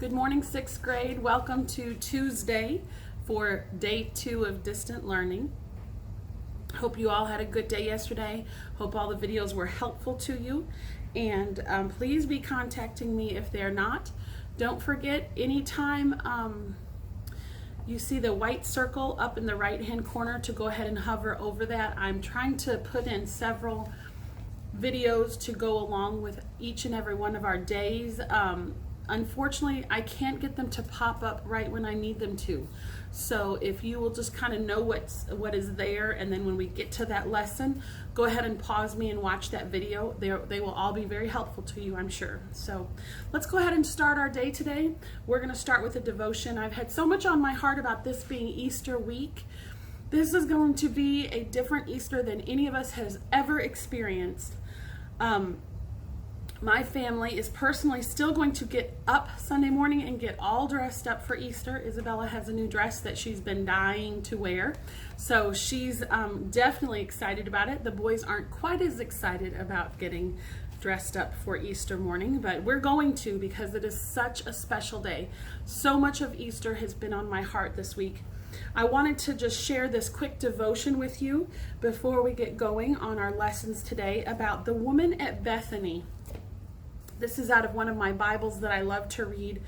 Good morning, sixth grade. Welcome to Tuesday for day 2 of distant learning. Hope you all had a good day yesterday. Hope all the videos were helpful to you. And please be contacting me if they're not. Don't forget, anytime you see the white circle up in the right-hand corner, to go ahead and hover over that. I'm trying to put in several videos to go along with each and every one of our days. Unfortunately, I can't get them to pop up right when I need them to. So if you will just kind of know what is there, and then when we get to that lesson, go ahead and pause me and watch that video. They will all be very helpful to you, I'm sure. So let's go ahead and start our day today. We're going to start with a devotion. I've had so much on my heart about this being Easter week. This is going to be a different Easter than any of us has ever experienced. My family is personally still going to get up Sunday morning and get all dressed up for Easter. Isabella has a new dress that she's been dying to wear, so she's definitely excited about it. The boys aren't quite as excited about getting dressed up for Easter morning, but we're going to, because it is such a special day. So much of Easter has been on my heart this week. I wanted to just share this quick devotion with you before we get going on our lessons today about the woman at Bethany. This is out of one of my Bibles that I love to read.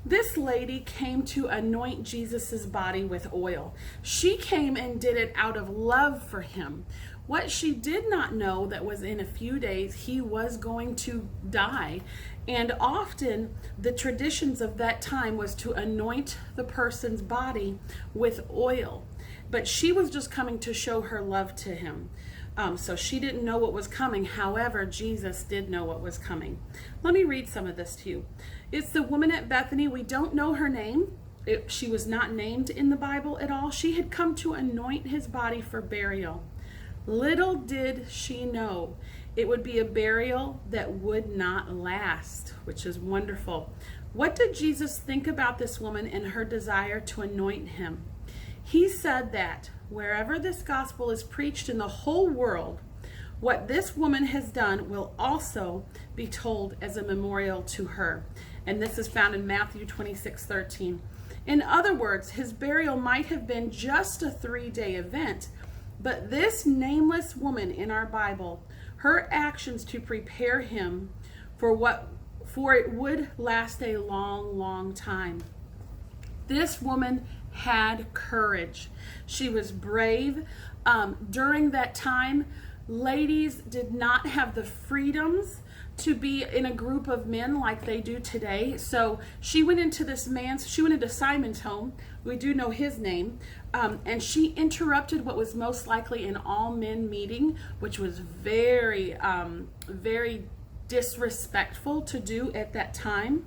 This lady came to anoint Jesus's body with oil. She came and did it out of love for him. What she did not know that was in a few days he was going to die. And often the traditions of that time was to anoint the person's body with oil. But she was just coming to show her love to him. So she didn't know what was coming. However, Jesus did know what was coming. Let me read some of this to you. It's the woman at Bethany. We don't know her name. She was not named in the Bible at all. She had come to anoint his body for burial. Little did she know it would be a burial that would not last, which is wonderful. What did Jesus think about this woman and her desire to anoint him? He said that wherever this gospel is preached in the whole world, what this woman has done will also be told as a memorial to her. And this is found in Matthew 26:13. In other words, his burial might have been just a 3-day event, but this nameless woman in our Bible, her actions to prepare him for it would last a long, long time. This woman had courage. She was brave. During that time, ladies did not have the freedoms to be in a group of men like they do today. So she went into Simon's home. We do know his name. And she interrupted what was most likely an all-men meeting, which was very, very disrespectful to do at that time.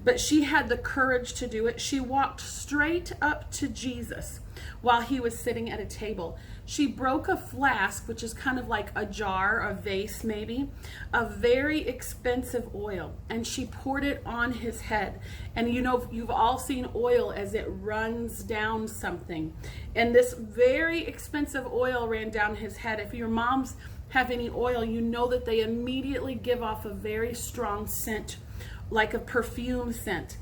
But she had the courage to do it. She walked straight up to Jesus while he was sitting at a table. She broke a flask, which is kind of like a jar, a vase maybe, of very expensive oil, and she poured it on his head. And you know, you've all seen oil as it runs down something. And this very expensive oil ran down his head. If your moms have any oil, you know that they immediately give off a very strong scent, like a perfume scent.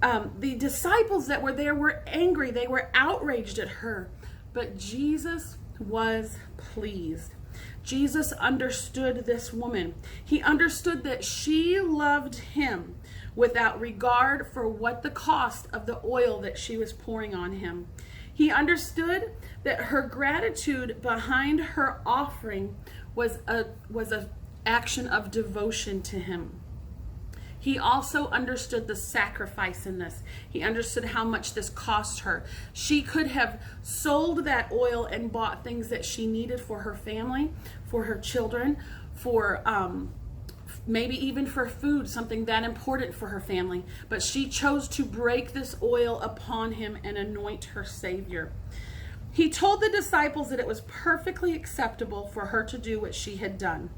The disciples that were there were angry. They were outraged at her. But Jesus was pleased. Jesus understood this woman. He understood that she loved him without regard for what the cost of the oil that she was pouring on him. He understood that her gratitude behind her offering was an action of devotion to him. He also understood the sacrifice in this. He understood how much this cost her. She could have sold that oil and bought things that she needed for her family, for her children, for maybe even for food, something that important for her family. But she chose to break this oil upon him and anoint her Savior. He told the disciples that it was perfectly acceptable for her to do what she had done.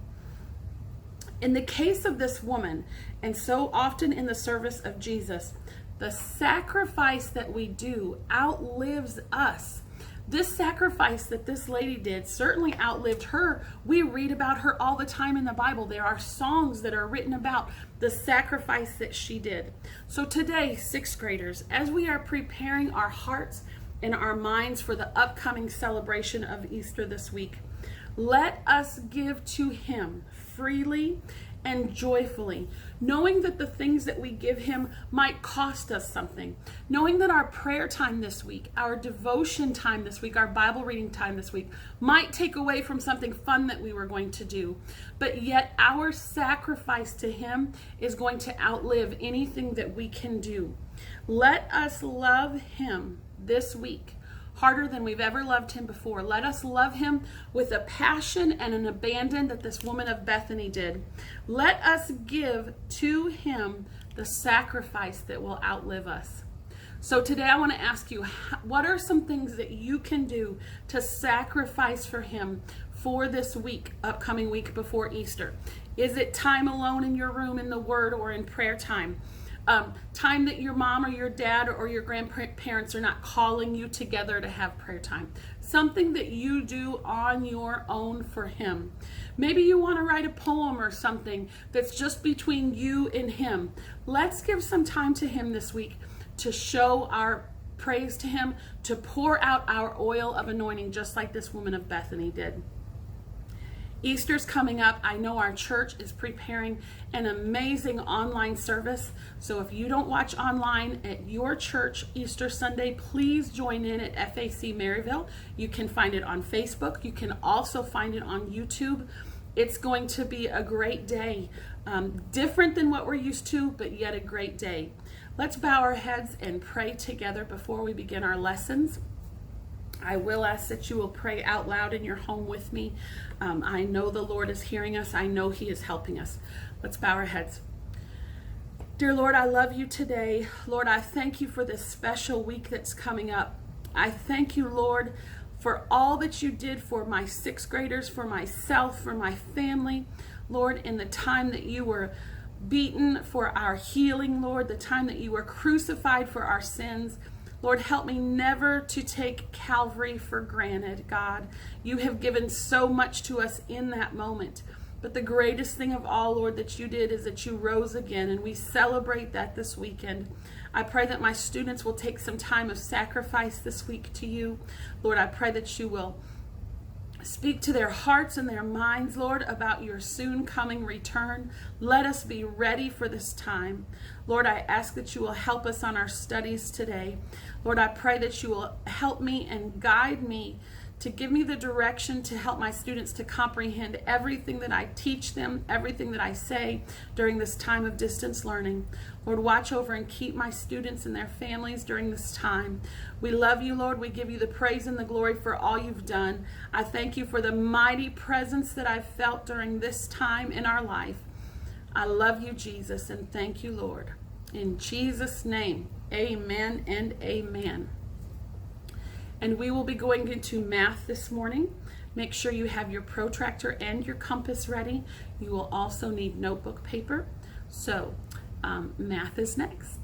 In the case of this woman, and so often in the service of Jesus, the sacrifice that we do outlives us. This sacrifice that this lady did certainly outlived her. We read about her all the time in the Bible. There are songs that are written about the sacrifice that she did. So today, sixth graders, as we are preparing our hearts and our minds for the upcoming celebration of Easter this week, let us give to him freely and joyfully, knowing that the things that we give him might cost us something, knowing that our prayer time this week, our devotion time this week, our Bible reading time this week might take away from something fun that we were going to do, but yet our sacrifice to him is going to outlive anything that we can do. Let us love him this week harder than we've ever loved him before. Let us love him with a passion and an abandon that this woman of Bethany did. Let us give to him the sacrifice that will outlive us. So today I want to ask you, what are some things that you can do to sacrifice for him for this week, upcoming week before Easter? Is it time alone in your room in the Word or in prayer time? Time that your mom or your dad or your grandparents are not calling you together to have prayer time. Something that you do on your own for him. Maybe you want to write a poem or something that's just between you and him. Let's give some time to him this week to show our praise to him, to pour out our oil of anointing just like this woman of Bethany did. Easter's coming up. I know our church is preparing an amazing online service. So if you don't watch online at your church Easter Sunday, please join in at FAC Maryville. You can find it on Facebook. You can also find it on YouTube. It's going to be a great day. Different than what we're used to, but yet a great day. Let's bow our heads and pray together before we begin our lessons. I will ask that you will pray out loud in your home with me. I know the Lord is hearing us. I know he is helping us. Let's bow our heads. Dear Lord, I love you today. Lord, I thank you for this special week that's coming up. I thank you, Lord, for all that you did for my sixth graders, for myself, for my family. Lord, in the time that you were beaten for our healing, Lord, the time that you were crucified for our sins. Lord, help me never to take Calvary for granted, God. You have given so much to us in that moment. But the greatest thing of all, Lord, that you did is that you rose again, and we celebrate that this weekend. I pray that my students will take some time of sacrifice this week to you. Lord, I pray that you will speak to their hearts and their minds, Lord, about your soon coming return. Let us be ready for this time. Lord, I ask that you will help us on our studies today. Lord, I pray that you will help me and guide me to give me the direction to help my students to comprehend everything that I teach them, everything that I say during this time of distance learning. Lord, watch over and keep my students and their families during this time. We love you, Lord. We give you the praise and the glory for all you've done. I thank you for the mighty presence that I've felt during this time in our life. I love you, Jesus, and thank you, Lord. In Jesus' name, amen and amen. And we will be going into math this morning. Make sure you have your protractor and your compass ready. You will also need notebook paper. So math is next.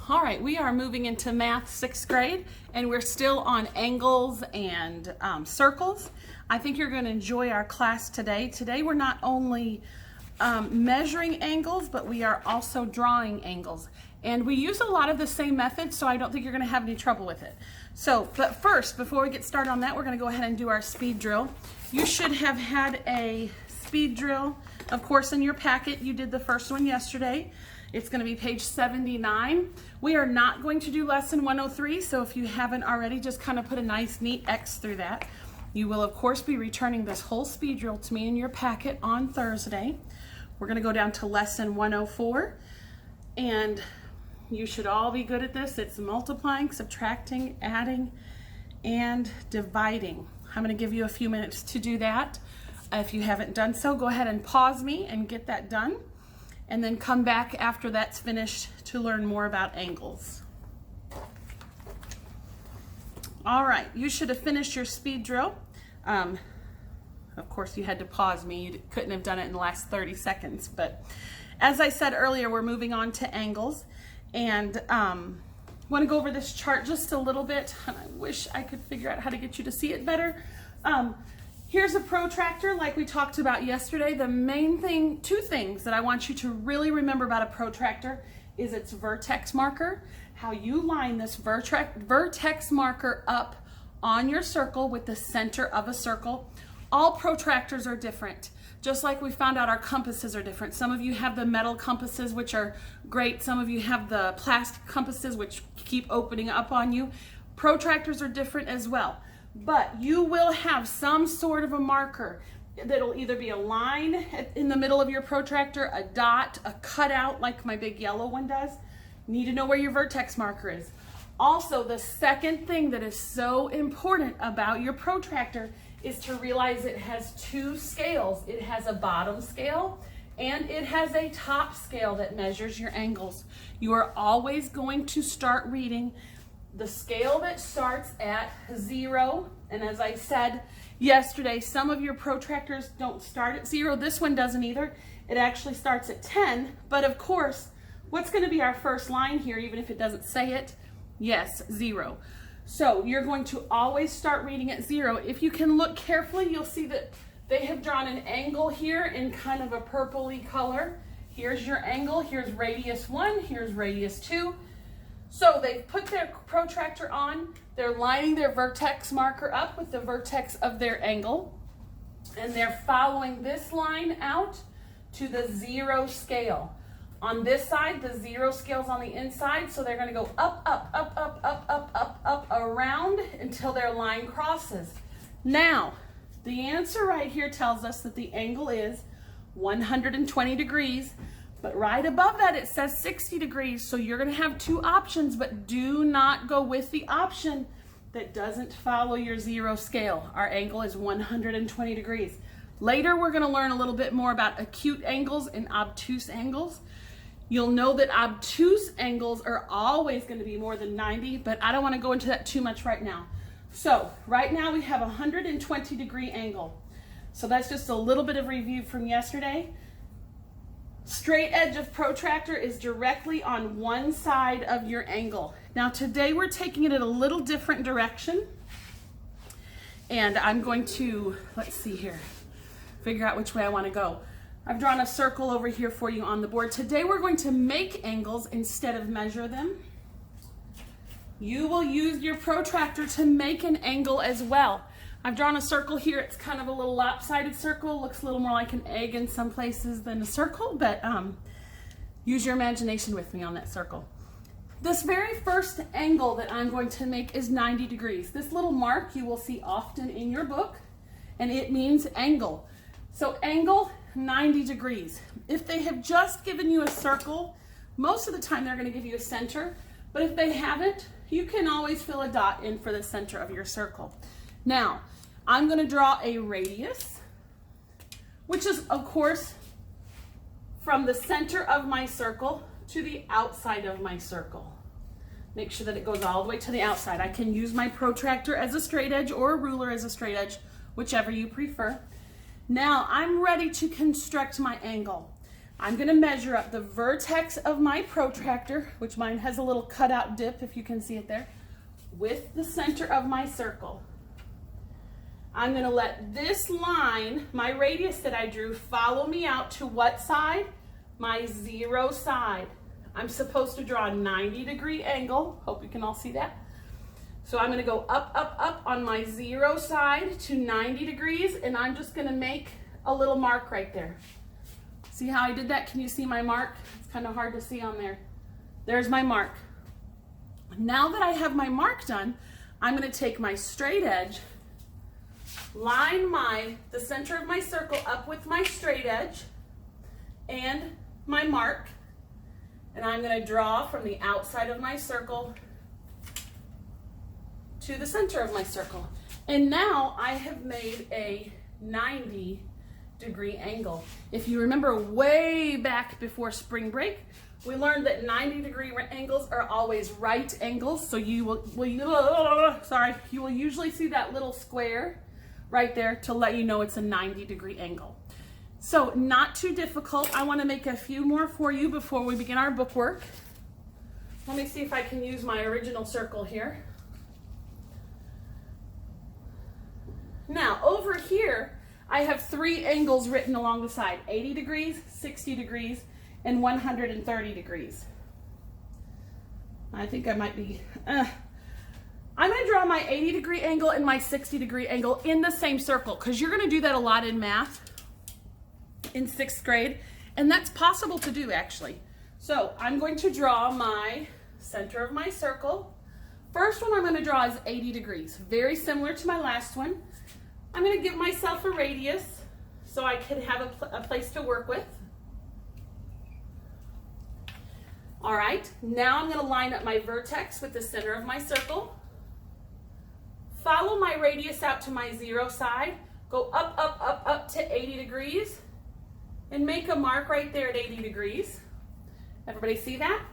All right, we are moving into math, sixth grade, and we're still on angles and circles. I think you're going to enjoy our class today. Today we're not only measuring angles, but we are also drawing angles. And we use a lot of the same methods, so I don't think you're going to have any trouble with it. So, but first, before we get started on that, we're going to go ahead and do our speed drill. You should have had a speed drill, of course, in your packet. You did the first one yesterday. It's going to be page 79. We are not going to do lesson 103, so if you haven't already, just kind of put a nice, neat X through that. You will, of course, be returning this whole speed drill to me in your packet on Thursday. We're going to go down to lesson 104, and you should all be good at this. It's multiplying, subtracting, adding, and dividing. I'm going to give you a few minutes to do that. If you haven't done so, go ahead and pause me and get that done, and then come back after that's finished to learn more about angles. All right, you should have finished your speed drill. Of course, you had to pause me. You couldn't have done it in the last 30 seconds. But as I said earlier, we're moving on to angles. And want to go over this chart just a little bit, and I wish I could figure out how to get you to see it better. Here's a protractor like we talked about yesterday. The main thing, two things that I want you to really remember about a protractor is its vertex marker, how you line this vertex marker up on your circle with the center of a circle. All protractors are different. Just like we found out our compasses are different. Some of you have the metal compasses, which are great. Some of you have the plastic compasses, which keep opening up on you. Protractors are different as well. But you will have some sort of a marker that'll either be a line in the middle of your protractor, a dot, a cutout like my big yellow one does. You need to know where your vertex marker is. Also, the second thing that is so important about your protractor is to realize it has two scales. It has a bottom scale and it has a top scale that measures your angles. You are always going to start reading the scale that starts at 0. And as I said yesterday, some of your protractors don't start at 0. This one doesn't either. It actually starts at 10. But of course, what's going to be our first line here, even if it doesn't say it? Yes, 0. So you're going to always start reading at 0. If you can look carefully, you'll see that they have drawn an angle here in kind of a purpley color. Here's your angle. Here's radius 1. Here's radius 2. So they've put their protractor on. They're lining their vertex marker up with the vertex of their angle. And they're following this line out to the 0 scale. On this side, the 0 scale's on the inside, so they're going to go up, up, up, up, up, up, up, up, around until their line crosses. Now, the answer right here tells us that the angle is 120 degrees, but right above that it says 60 degrees, so you're going to have two options, but do not go with the option that doesn't follow your 0 scale. Our angle is 120 degrees. Later, we're going to learn a little bit more about acute angles and obtuse angles. You'll know that obtuse angles are always going to be more than 90, but I don't want to go into that too much right now. So right now we have a 120 degree angle. So that's just a little bit of review from yesterday. Straight edge of protractor is directly on one side of your angle. Now today we're taking it in a little different direction. And I'm going to, let's see here, figure out which way I want to go. I've drawn a circle over here for you on the board. Today we're going to make angles instead of measure them. You will use your protractor to make an angle as well. I've drawn a circle here. It's kind of a little lopsided circle. Looks a little more like an egg in some places than a circle, but use your imagination with me on that circle. This very first angle that I'm going to make is 90 degrees. This little mark you will see often in your book, and it means angle. So angle, 90 degrees. If they have just given you a circle, most of the time they're going to give you a center, but if they haven't, you can always fill a dot in for the center of your circle. Now, I'm going to draw a radius, which is, of course, from the center of my circle to the outside of my circle. Make sure that it goes all the way to the outside. I can use my protractor as a straight edge or a ruler as a straight edge, whichever you prefer. Now I'm ready to construct my angle. I'm going to measure up the vertex of my protractor, which mine has a little cutout dip if you can see it there, with the center of my circle. I'm going to let this line, my radius that I drew, follow me out to what side? My 0 side. I'm supposed to draw a 90 degree angle. Hope you can all see that. So I'm going to go up, up, up on my 0 side to 90 degrees, and I'm just going to make a little mark right there. See how I did that? Can you see my mark? It's kind of hard to see on there. There's my mark. Now that I have my mark done, I'm going to take my straight edge, line the center of my circle up with my straight edge and my mark, and I'm going to draw from the outside of my circle to the center of my circle. And now I have made a 90 degree angle. If you remember way back before spring break, we learned that 90 degree angles are always right angles. So you will usually see that little square right there to let you know it's a 90 degree angle. So not too difficult. I want to make a few more for you before we begin our bookwork. Let me see if I can use my original circle here. Now, over here, I have 3 angles written along the side, 80 degrees, 60 degrees, and 130 degrees. I think I might be, I'm going to draw my 80 degree angle and my 60 degree angle in the same circle, because you're going to do that a lot in math in 6th grade, and that's possible to do actually. So I'm going to draw my center of my circle. First one I'm going to draw is 80 degrees, very similar to my last one. I'm going to give myself a radius so I can have a place to work with. All right, now I'm going to line up my vertex with the center of my circle. Follow my radius out to my 0 side. Go up, up, up, up to 80 degrees. And make a mark right there at 80 degrees. Everybody see that?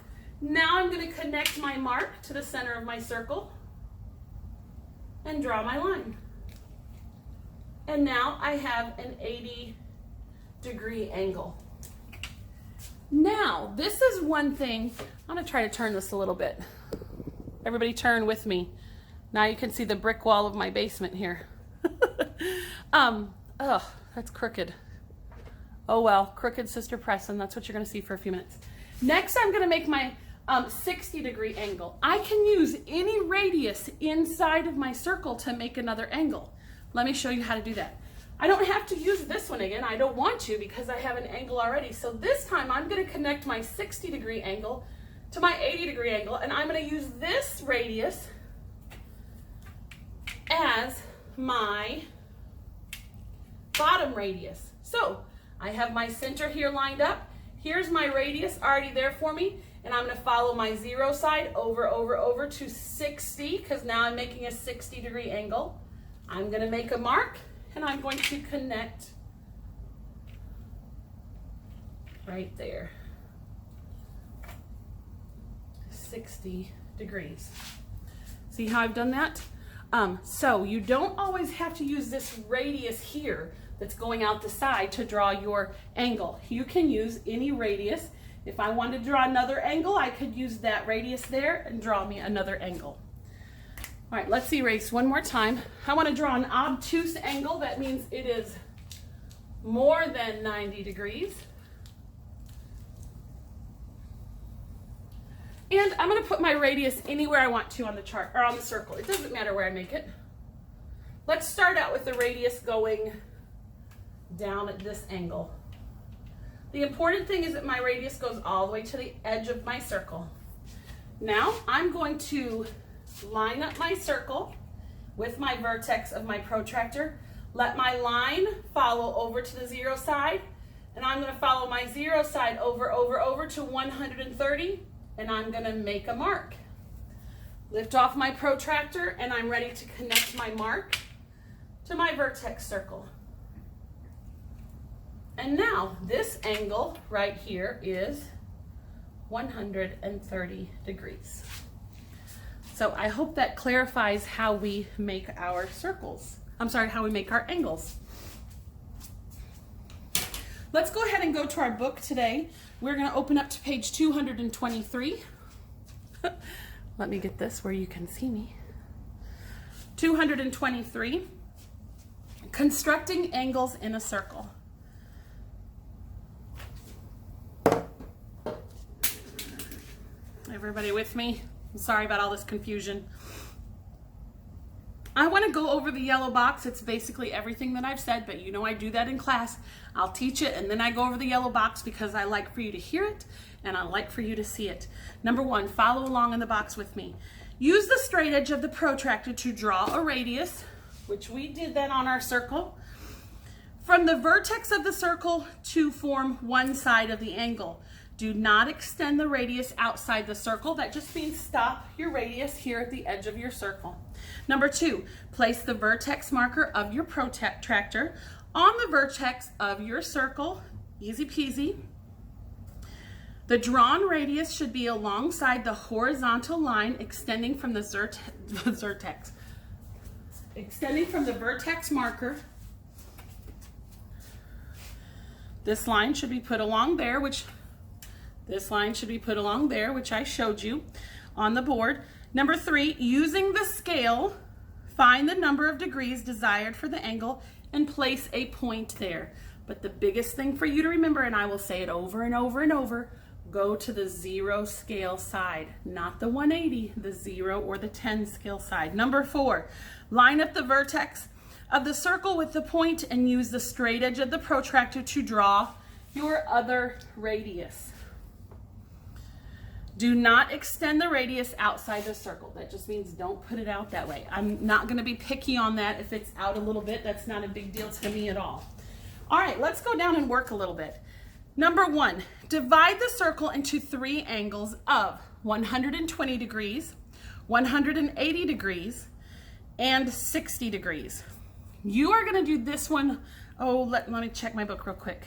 Now I'm going to connect my mark to the center of my circle. And draw my line. And now I have an 80 degree angle. Now, this is one thing. I'm going to try to turn this a little bit. Everybody turn with me. Now you can see the brick wall of my basement here. Oh, that's crooked. Oh well, crooked Sister Preston. That's what you're going to see for a few minutes. Next, I'm going to make my 60 degree angle. I can use any radius inside of my circle to make another angle. Let me show you how to do that. I don't have to use this one again. I don't want to because I have an angle already. So this time I'm going to connect my 60 degree angle to my 80 degree angle, and I'm going to use this radius as my bottom radius. So I have my center here lined up. Here's my radius already there for me, and I'm going to follow my 0 side over to 60 because now I'm making a 60 degree angle. I'm going to make a mark, and I'm going to connect right there. 60 degrees. See how I've done that? So you don't always have to use this radius here that's going out the side to draw your angle. You can use any radius. If I wanted to draw another angle, I could use that radius there and draw me another angle. All right, let's erase one more time. I want to draw an obtuse angle. That means it is more than 90 degrees. And I'm going to put my radius anywhere I want to on the chart or on the circle. It doesn't matter where I make it. Let's start out with the radius going down at this angle. The important thing is that my radius goes all the way to the edge of my circle. Now I'm going to line up my circle with my vertex of my protractor. Let my line follow over to the 0 side, and I'm going to follow my 0 side over to 130, and I'm going to make a mark. Lift off my protractor, and I'm ready to connect my mark to my vertex circle. And now this angle right here is 130 degrees. So I hope that clarifies how we make our circles. I'm sorry, how we make our angles. Let's go ahead and go to our book today. We're going to open up to page 223. Let me get this where you can see me. 223. Constructing angles in a circle. Everybody with me? I'm sorry about all this confusion. I want to go over the yellow box. It's basically everything that I've said, but you know I do that in class. I'll teach it and then I go over the yellow box because I like for you to hear it and I like for you to see it. Number 1, follow along in the box with me. Use the straight edge of the protractor to draw a radius, which we did that on our circle, from the vertex of the circle to form one side of the angle. Do not extend the radius outside the circle. That just means stop your radius here at the edge of your circle. Number 2, place the vertex marker of your protractor on the vertex of your circle. Easy peasy. The drawn radius should be alongside the horizontal line extending from the vertex. Extending from the vertex marker. This line should be put along there, which This line should be put along there, which I showed you on the board. Number 3, using the scale, find the number of degrees desired for the angle and place a point there. But the biggest thing for you to remember, and I will say it over and over and over, go to the 0 scale side, not the 180, the 0 or the 10 scale side. Number 4, line up the vertex of the circle with the point and use the straight edge of the protractor to draw your other radius. Do not extend the radius outside the circle. That just means don't put it out that way. I'm not going to be picky on that. If it's out a little bit, that's not a big deal to me at all. All right, let's go down and work a little bit. Number 1, divide the circle into 3 angles of 120 degrees, 180 degrees, and 60 degrees. You are going to do this one. Oh, let me check my book real quick.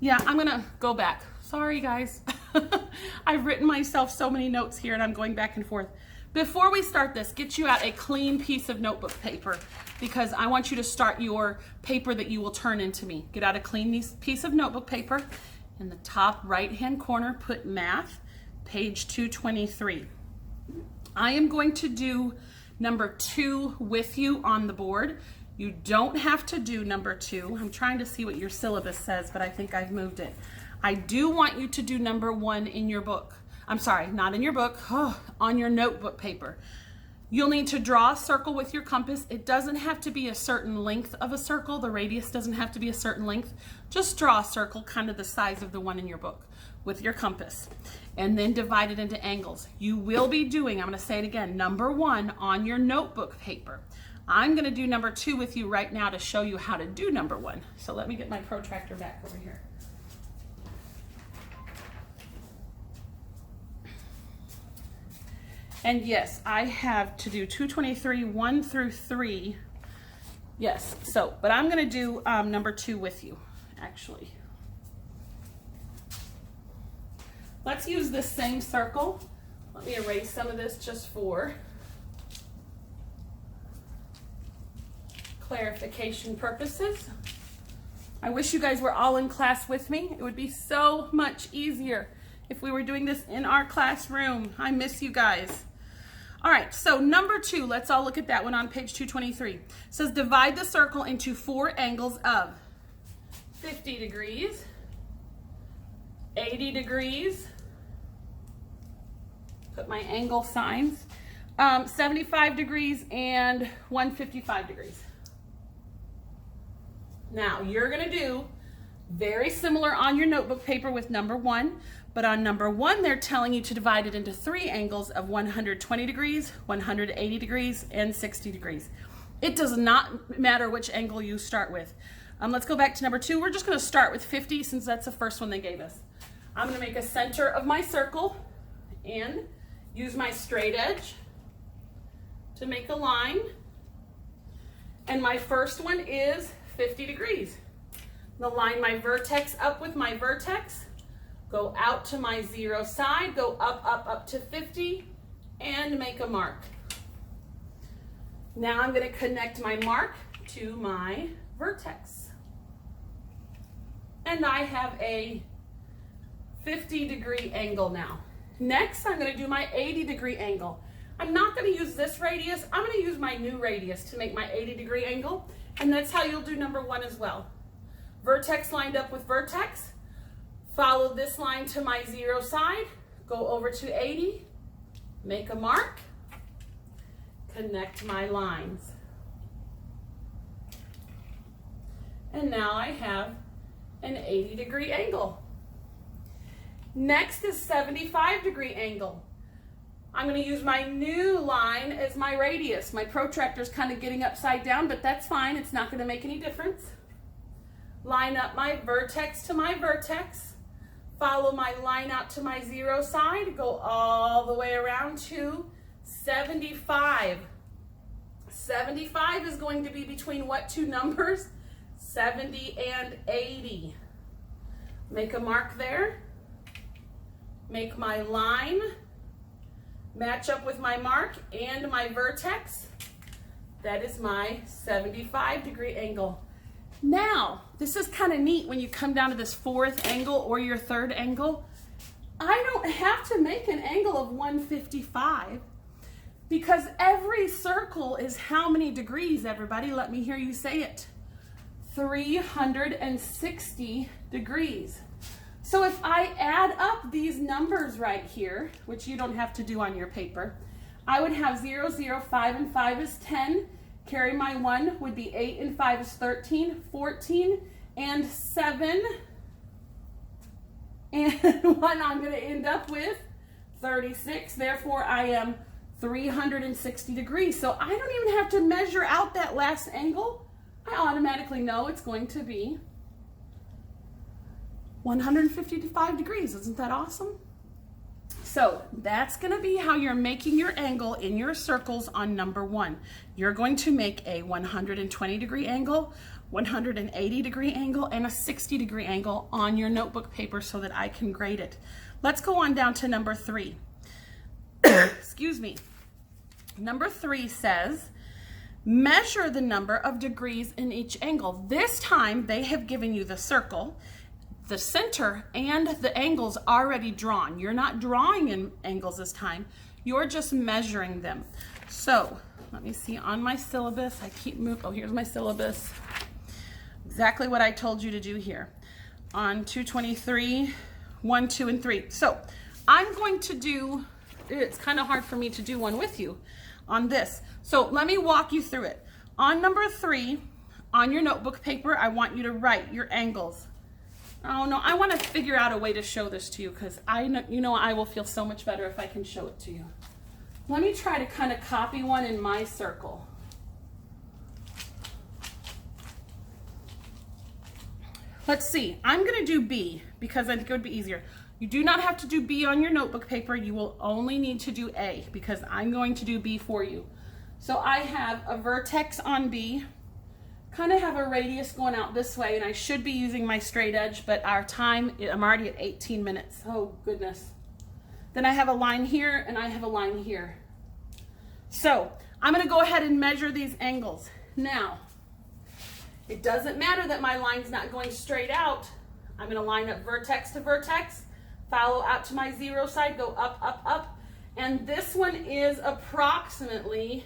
Yeah, I'm gonna go back. Sorry, guys. I've written myself so many notes here and I'm going back and forth. Before we start this, get you out a clean piece of notebook paper because I want you to start your paper that you will turn into me. Get out a clean piece of notebook paper. In the top right-hand corner, put math, page 223. I am going to do number 2 with you on the board. You don't have to do number 2. I'm trying to see what your syllabus says, but I think I've moved it. I do want you to do number 1 in your book. I'm sorry, not in your book, on your notebook paper. You'll need to draw a circle with your compass. It doesn't have to be a certain length of a circle. The radius doesn't have to be a certain length. Just draw a circle kind of the size of the one in your book with your compass and then divide it into angles. You will be doing, I'm going to say it again, number 1 on your notebook paper. I'm going to do number 2 with you right now to show you how to do number 1. So let me get my protractor back over here. And yes, I have to do 223, 1 through 3. Yes, so, but I'm going to do number 2 with you, actually. Let's use this same circle. Let me erase some of this just for clarification purposes. I wish you guys were all in class with me. It would be so much easier if we were doing this in our classroom. I miss you guys. All right, so number 2, let's all look at that one on page 223. It says divide the circle into 4 angles of 50 degrees, 80 degrees, put my angle signs, 75 degrees, and 155 degrees. Now, you're going to do very similar on your notebook paper with number 1, but on number 1, they're telling you to divide it into 3 angles of 120 degrees, 180 degrees, and 60 degrees. It does not matter which angle you start with. Let's go back to number 2. We're just going to start with 50 since that's the first one they gave us. I'm going to make a center of my circle and use my straight edge to make a line. And my first one is 50 degrees. I'm going to line my vertex up with my vertex, go out to my 0 side, go up, up, up to 50, and make a mark. Now I'm going to connect my mark to my vertex. And I have a 50-degree angle now. Next, I'm going to do my 80-degree angle. I'm not going to use this radius. I'm going to use my new radius to make my 80-degree angle. And that's how you'll do number 1 as well. Vertex lined up with vertex. Follow this line to my 0 side. Go over to 80. Make a mark. Connect my lines. And now I have an 80-degree angle. Next is 75-degree angle. I'm going to use my new line as my radius. My protractor is kind of getting upside down, but that's fine. It's not going to make any difference. Line up my vertex to my vertex. Follow my line out to my 0 side. Go all the way around to 75. 75 is going to be between what 2 numbers? 70 and 80. Make a mark there. Make my line match up with my mark and my vertex. That is my 75-degree angle. Now, this is kind of neat when you come down to this fourth angle or your third angle. I don't have to make an angle of 155 because every circle is how many degrees, everybody? Let me hear you say it. 360 degrees. So if I add up these numbers right here, which you don't have to do on your paper, I would have 0, 0, 5, and 5 is 10. Carry my 1 would be 8, and 5 is 13, 14, and 7. And 1 I'm going to end up with 36. Therefore, I am 360 degrees. So I don't even have to measure out that last angle. I automatically know it's going to be 155 degrees. Isn't that awesome? So that's going to be how you're making your angle in your circles on number 1. You're going to make a 120-degree angle, 180-degree angle, and a 60-degree angle on your notebook paper so that I can grade it. Let's go on down to number 3. Excuse me. Number 3 says, measure the number of degrees in each angle. This time they have given you the circle, the center, and the angles already drawn. You're not drawing in angles this time. You're just measuring them. So let me see on my syllabus. I keep moving. Oh, here's my syllabus. Exactly what I told you to do here. On 223, 1, 2, and 3. So I'm going to do, it's kind of hard for me to do one with you on this. So let me walk you through it. On number 3, on your notebook paper, I want you to write your angles. Oh no, I want to figure out a way to show this to you because I know I will feel so much better if I can show it to you. Let me try to kind of copy one in my circle. Let's see, I'm going to do B because I think it would be easier. You do not have to do B on your notebook paper. You will only need to do A because I'm going to do B for you. So I have a vertex on B. Kind of have a radius going out this way, and I should be using my straight edge, but our time, I'm already at 18 minutes. Oh, goodness. Then I have a line here, and I have a line here. So I'm going to go ahead and measure these angles. Now, it doesn't matter that my line's not going straight out. I'm going to line up vertex to vertex, follow out to my 0 side, go up, up, up, and this one is approximately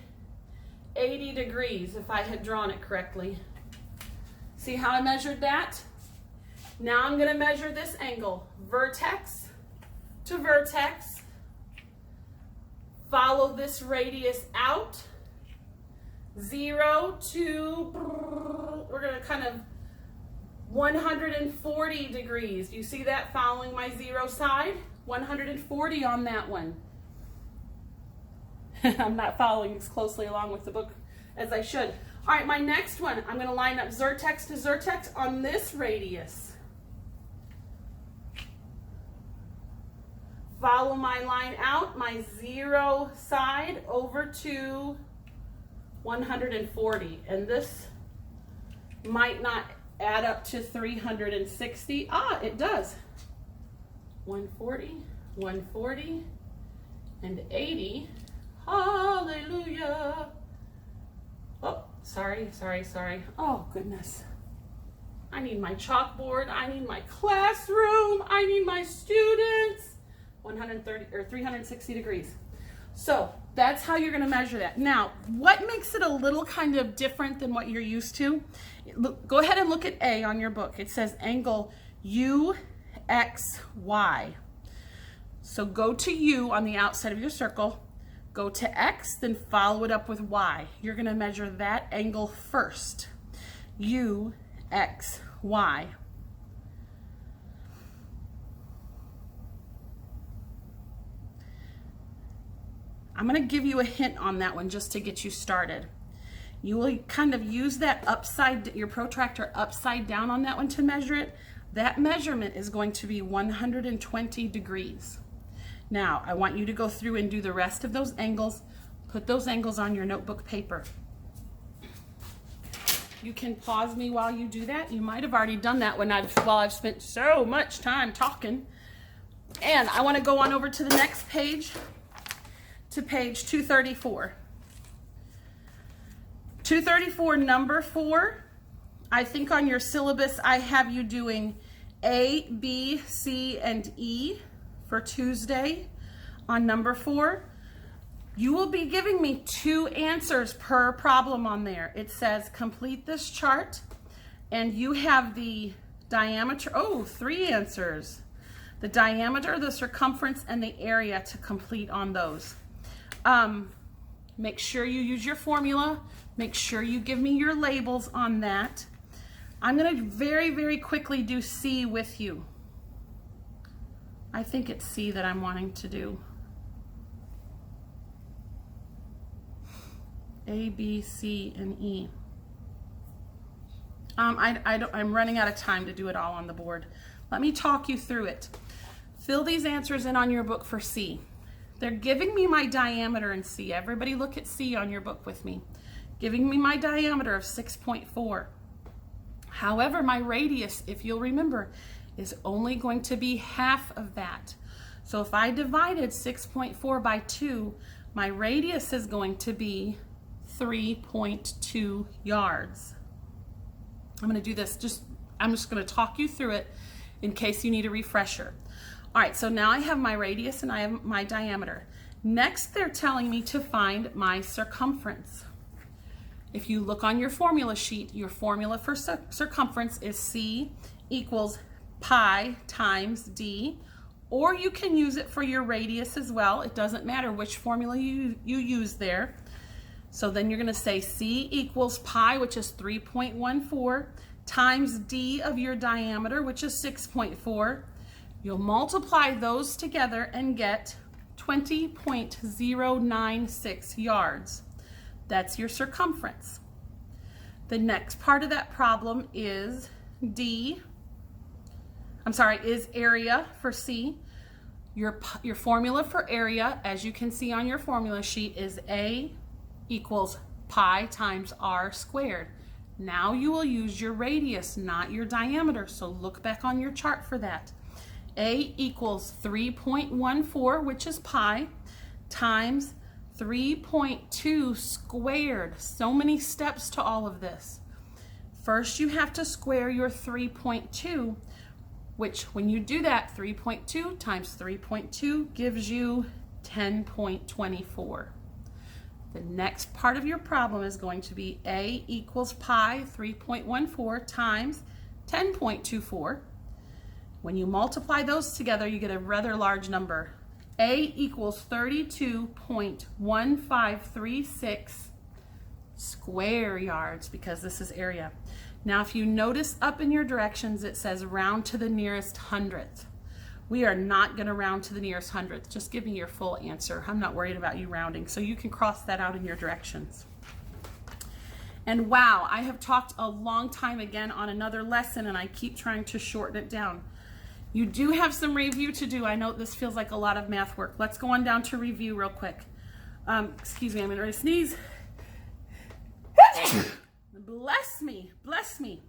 80 degrees if I had drawn it correctly. See how I measured that? Now I'm going to measure this angle. Vertex to vertex. Follow this radius out. 0 to, we're going to kind of 140 degrees. Do you see that following my 0 side? 140 on that one. I'm not following as closely along with the book as I should. All right, my next one, I'm going to line up vertex to vertex on this radius. Follow my line out, my 0 side over to 140. And this might not add up to 360. Ah, it does. 140, 140, and 80. Hallelujah. Oh, sorry. Oh, goodness. I need my chalkboard. I need my classroom. I need my students. 130 or 360 degrees. So that's how you're going to measure that. Now, what makes it a little kind of different than what you're used to? Look, go ahead and look at A on your book. It says angle UXY. So go to U on the outside of your circle. Go to X, then follow it up with Y. You're going to measure that angle first. UXY. I'm going to give you a hint on that one just to get you started. You will kind of use that your protractor upside down on that one to measure it. That measurement is going to be 120 degrees. Now, I want you to go through and do the rest of those angles. Put those angles on your notebook paper. You can pause me while you do that. You might have already done that while I've spent so much time talking. And I want to go on over to the next page, to page 234. 234, number 4. I think on your syllabus I have you doing A, B, C, and E for Tuesday on number 4. You will be giving me 2 answers per problem on there. It says complete this chart, and you have the diameter, 3 answers. The diameter, the circumference, and the area to complete on those. Make sure you use your formula. Make sure you give me your labels on that. I'm going to very, very quickly do C with you. I think it's C that I'm wanting to do. A, B, C, and E. I'm running out of time to do it all on the board. Let me talk you through it. Fill these answers in on your book for C. They're giving me my diameter in C. Everybody look at C on your book with me. Giving me my diameter of 6.4. However, my radius, if you'll remember, is only going to be half of that. So if I divided 6.4 by 2, my radius is going to be 3.2 yards. I'm going to do this, I'm just going to talk you through it in case you need a refresher. All right, so now I have my radius and I have my diameter. Next, they're telling me to find my circumference. If you look on your formula sheet, your formula for circumference is C equals pi times D, or you can use it for your radius as well. It doesn't matter which formula you use there. So then you're going to say C equals pi, which is 3.14, times D of your diameter, which is 6.4. You'll multiply those together and get 20.096 yards. That's your circumference. The next part of that problem is is area for C. Your formula for area, as you can see on your formula sheet, is A equals pi times r squared. Now you will use your radius, not your diameter, so look back on your chart for that. A equals 3.14, which is pi, times 3.2 squared. So many steps to all of this. First, you have to square your 3.2, which when you do that, 3.2 times 3.2 gives you 10.24. The next part of your problem is going to be A equals pi 3.14 times 10.24. When you multiply those together, you get a rather large number. A equals 32.1536 square yards, because this is area. Now, if you notice up in your directions, it says round to the nearest hundredth. We are not going to round to the nearest hundredth. Just give me your full answer. I'm not worried about you rounding, so you can cross that out in your directions. And wow, I have talked a long time again on another lesson, and I keep trying to shorten it down. You do have some review to do. I know this feels like a lot of math work. Let's go on down to review real quick. Excuse me, I'm going to sneeze. Bless me, bless me.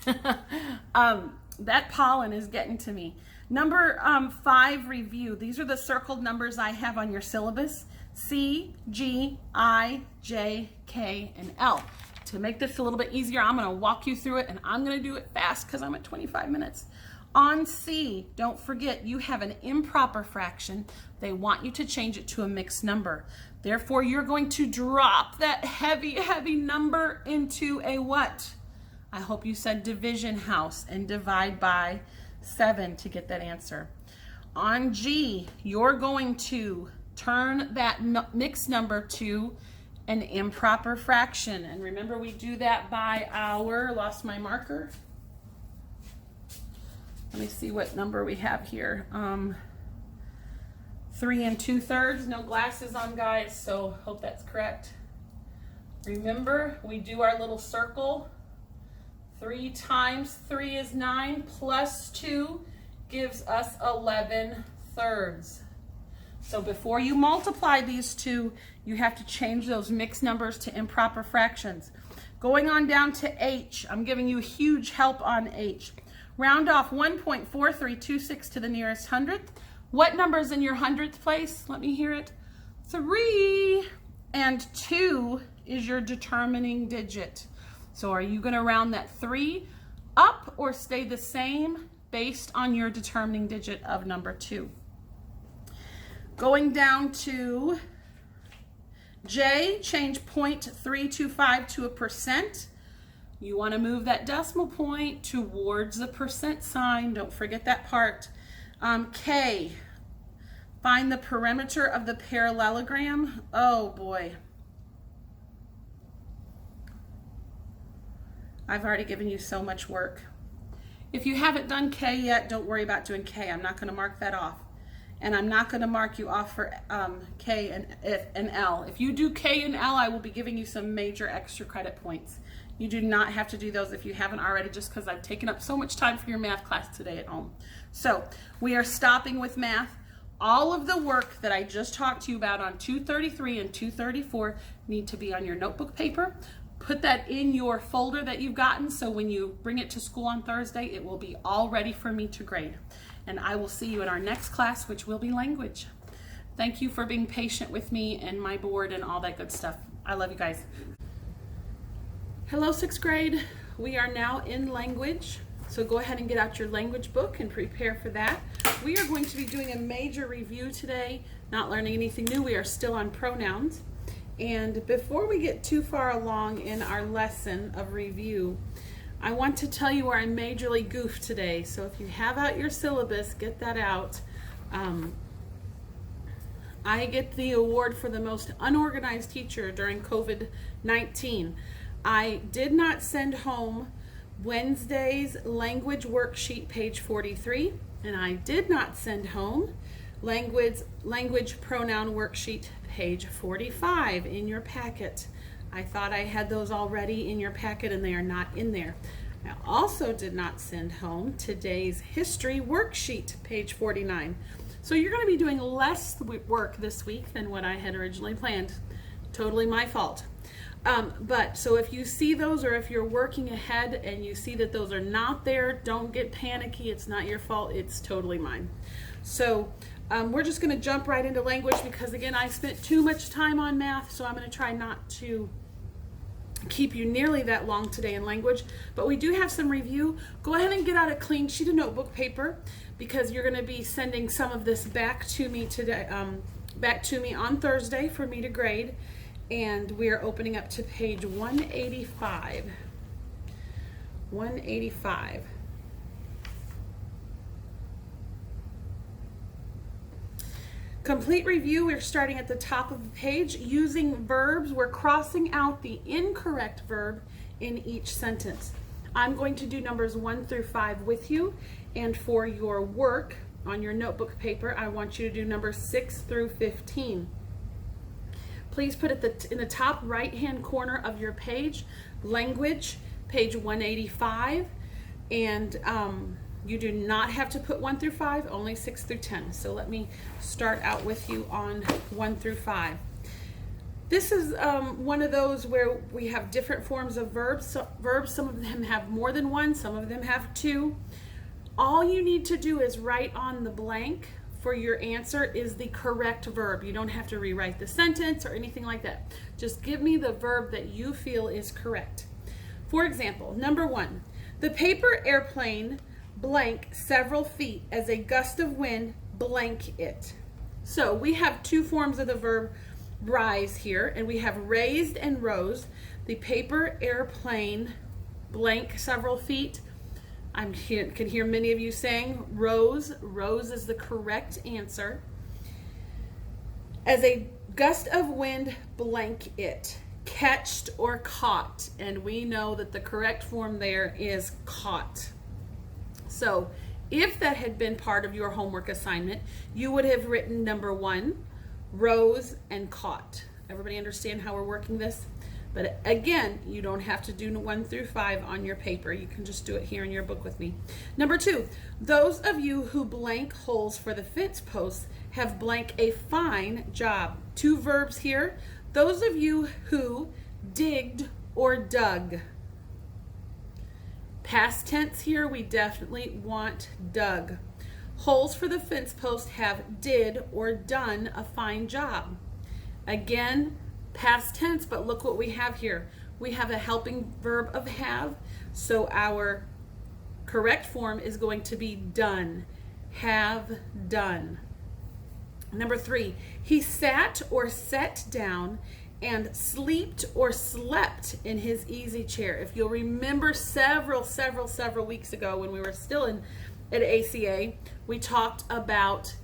That pollen is getting to me. Number 5, review. These are the circled numbers I have on your syllabus. C, G, I, J, K, and L. To make this a little bit easier, I'm going to walk you through it, and I'm going to do it fast because I'm at 25 minutes. On C, don't forget, you have an improper fraction. They want you to change it to a mixed number. Therefore, you're going to drop that heavy, heavy number into a what? I hope you said division house, and divide by 7 to get that answer. On G, you're going to turn that mixed number to an improper fraction. And remember, we do that by our, lost my marker. Let me see what number we have here. 3 2/3. No glasses on, guys, so hope that's correct. Remember, we do our little circle. 3 times 3 is 9, plus 2 gives us 11/3. So before you multiply these two, you have to change those mixed numbers to improper fractions. Going on down to H, I'm giving you huge help on H. Round off 1.4326 to the nearest hundredth. What number is in your hundredth place? Let me hear it. 3 and 2 is your determining digit. So are you going to round that 3 up or stay the same based on your determining digit of number 2? Going down to J, change 0.325 to a percent. You want to move that decimal point towards the percent sign. Don't forget that part. K, find the perimeter of the parallelogram. Oh boy. I've already given you so much work. If you haven't done K yet, don't worry about doing K. I'm not going to mark that off. And I'm not going to mark you off for K and L. If you do K and L, I will be giving you some major extra credit points. You do not have to do those if you haven't already, just because I've taken up so much time for your math class today at home. So we are stopping with math. All of the work that I just talked to you about on 233 and 234 need to be on your notebook paper. Put that in your folder that you've gotten, so when you bring it to school on Thursday, it will be all ready for me to grade. And I will see you in our next class, which will be language. Thank you for being patient with me and my board and all that good stuff. I love you guys. Hello, 6th grade. We are now in language. So go ahead and get out your language book and prepare for that. We are going to be doing a major review today, not learning anything new. We are still on pronouns. And before we get too far along in our lesson of review, I want to tell you where I majorly goofed today. So if you have out your syllabus, get that out. I get the award for the most unorganized teacher during COVID-19. I did not send home Wednesday's language worksheet, page 43, and I did not send home language pronoun worksheet, page 45 in your packet. I thought I had those already in your packet and they are not in there. I also did not send home today's history worksheet, page 49. So you're going to be doing less work this week than what I had originally planned. Totally my fault. But so if you see those, or if you're working ahead and you see that those are not there, don't get panicky. It's not your fault. It's totally mine. So we're just going to jump right into language because, again, I spent too much time on math, so I'm going to try not to keep you nearly that long today in language. But we do have some review. Go ahead and get out a clean sheet of notebook paper because you're going to be sending some of this back to me today, back to me on Thursday for me to grade. And we are opening up to page 185. 185. Complete review, we're starting at the top of the page. Using verbs, we're crossing out the incorrect verb in each sentence. I'm going to do numbers 1 through 5 with you, and for your work on your notebook paper, I want you to do numbers 6 through 15. Please put it in the top right-hand corner of your page, language, page 185, and you do not have to put 1 through 5, only 6 through 10. So let me start out with you on 1 through 5. This is one of those where we have different forms of verbs. So, some of them have more than one, some of them have 2. All you need to do is write on the blank for your answer is the correct verb. You don't have to rewrite the sentence or anything like that. Just give me the verb that you feel is correct. For example, number 1, the paper airplane blank several feet as a gust of wind blank it. So we have 2 forms of the verb rise here, and we have raised and rose. The paper airplane blank several feet. I can hear many of you saying rose. Rose is the correct answer. As a gust of wind blank it. Catched or caught, and we know that the correct form there is caught. So if that had been part of your homework assignment, you would have written number 1, rose and caught. Everybody understand how we're working this? But again, you don't have to do 1 through 5 on your paper. You can just do it here in your book with me. Number 2, those of you who blank holes for the fence posts have blank a fine job. 2 verbs here. Those of you who digged or dug. Past tense here, we definitely want dug. Holes for the fence post have did or done a fine job. Again, past tense, but look what we have here. We have a helping verb of have, so our correct form is going to be done. Have done. Number 3, he sat or sat down and slept or slept in his easy chair. If you'll remember several weeks ago when we were still at ACA, we talked about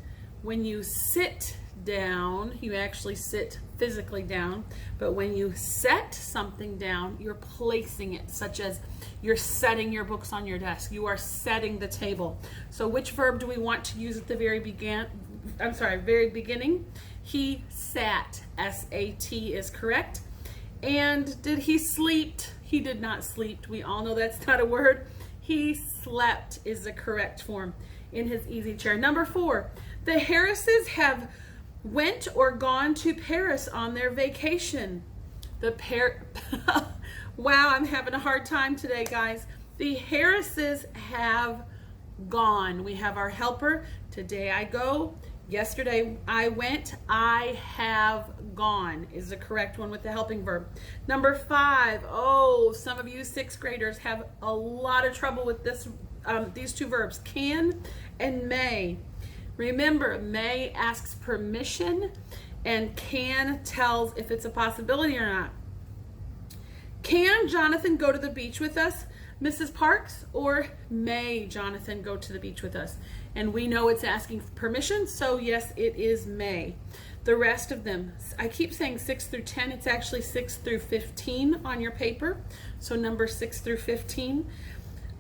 when you sit down, you actually sit physically down, but when you set something down, you're placing it, such as you're setting your books on your desk. You are setting the table. So which verb do we want to use at the very beginning? He sat. S-A-T is correct. And did he sleep? He did not sleep. We all know that's not a word. He slept is the correct form in his easy chair. Number 4, the Harrises have went or gone to Paris on their vacation. Wow, I'm having a hard time today, guys. The Harrises have gone. We have our helper. Today I go. Yesterday I went. I have gone is the correct one with the helping verb. Number 5. Oh, some of you 6th graders have a lot of trouble with this. These two verbs, can and may. Remember, may asks permission and can tells if it's a possibility or not. Can Jonathan go to the beach with us, Mrs. Parks? Or may Jonathan go to the beach with us? And we know it's asking permission, so yes, it is may. The rest of them, I keep saying 6 through 10, it's actually 6 through 15 on your paper. So number 6 through 15.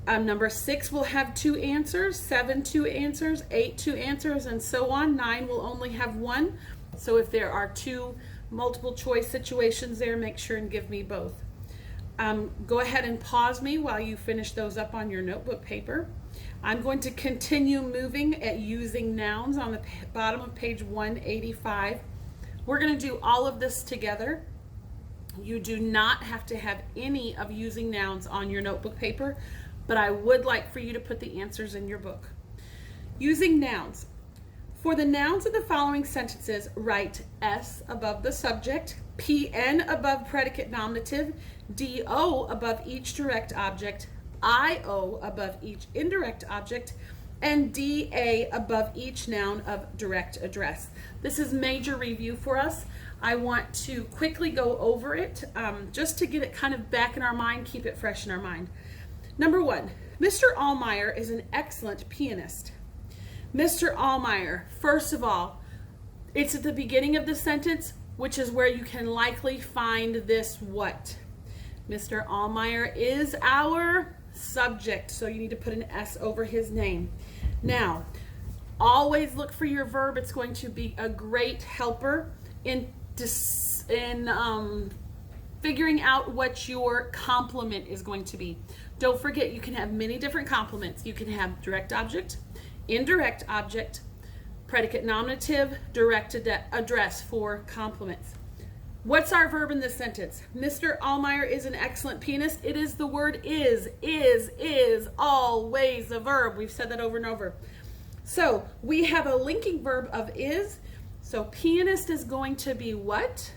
Number 6 will have 2 answers, 7 2 answers, 8 2 answers, and so on. 9 will only have 1. So if there are 2 multiple choice situations there, make sure and give me both. Go ahead and pause me while you finish those up on your notebook paper. I'm going to continue moving at using nouns on the bottom of page 185. We're going to do all of this together. You do not have to have any of using nouns on your notebook paper, but I would like for you to put the answers in your book. Using nouns. For the nouns of the following sentences, write S above the subject, PN above predicate nominative, DO above each direct object, IO above each indirect object, and DA above each noun of direct address. This is major review for us. I want to quickly go over it just to get it kind of back in our mind, keep it fresh in our mind. Number 1, Mr. Allmeyer is an excellent pianist. Mr. Allmeyer, first of all, it's at the beginning of the sentence, which is where you can likely find this what? Mr. Allmeyer is our subject, so you need to put an S over his name. Now, always look for your verb. It's going to be a great helper in figuring out what your complement is going to be. Don't forget, you can have many different complements. You can have direct object, indirect object, predicate nominative, direct address for complements. What's our verb in this sentence? Mr. Allmeyer is an excellent pianist. It is the word is always a verb. We've said that over and over. So we have a linking verb of is. So pianist is going to be what?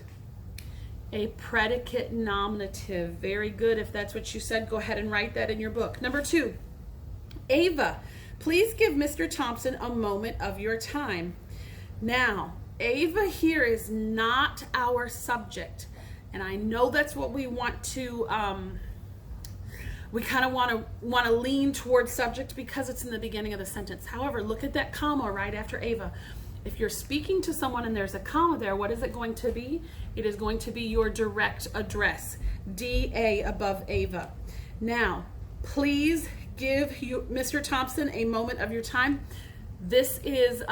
A predicate nominative. Very good. If that's what you said, go ahead and write that in your book. Number 2, Ava, please give Mr. Thompson a moment of your time. Now, Ava here is not our subject, and I know that's what we want to we kind of want to lean towards subject because it's in the beginning of the sentence. However, look at that comma right after Ava. If you're speaking to someone and there's a comma there, what is it going to be? It is going to be your direct address, DA above Ava. Now, please give Mr. Thompson a moment of your time. This is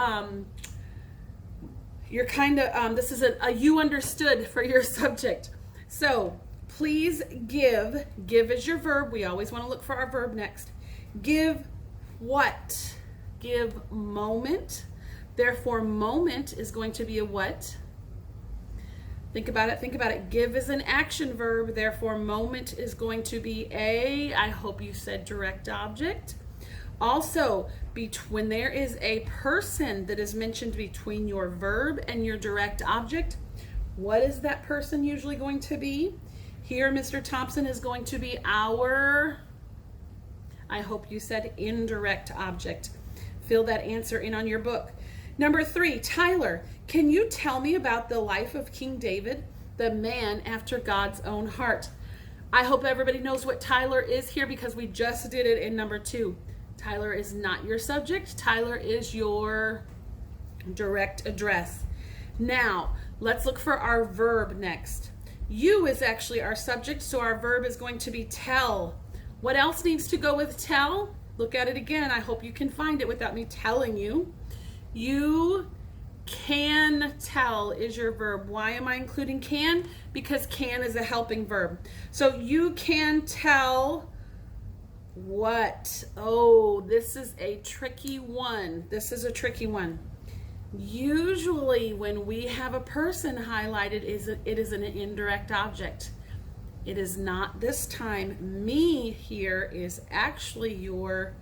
this is a you understood for your subject. So please give is your verb. We always want to look for our verb next. Give what? Give moment. Therefore, moment is going to be a what? Think about it. Give is an action verb. Therefore, moment is going to be a, I hope you said direct object. Also, when there is a person that is mentioned between your verb and your direct object, What is that person usually going to be? Here, Mr. Thompson is going to be our, I hope you said indirect object. Fill that answer in on your book. Number 3, Tyler, can you tell me about the life of King David, the man after God's own heart? I hope everybody knows what Tyler is here because we just did it in number 2. Tyler is not your subject. Tyler is your direct address. Now, let's look for our verb next. You is actually our subject, so our verb is going to be tell. What else needs to go with tell? Look at it again. I hope you can find it without me telling you. You can tell is your verb. Why am I including can? Because can is a helping verb. So you can tell what? Oh, this is a tricky one. This is a tricky one. Usually when we have a person highlighted, it is an indirect object. It is not this time. Me here is actually your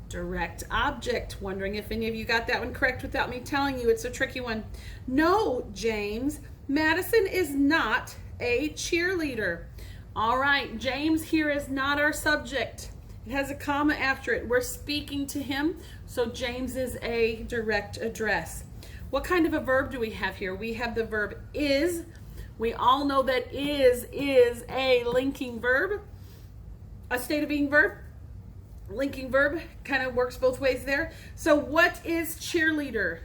direct object. Wondering if any of you got that one correct without me telling you. It's a tricky one. No, James, Madison is not a cheerleader. All right, James here is not our subject. It has a comma after it. We're speaking to him, so James is a direct address. What kind of a verb do we have here? We have the verb is. We all know that is a linking verb, a state of being verb. Linking verb kind of works both ways there. So what is cheerleader?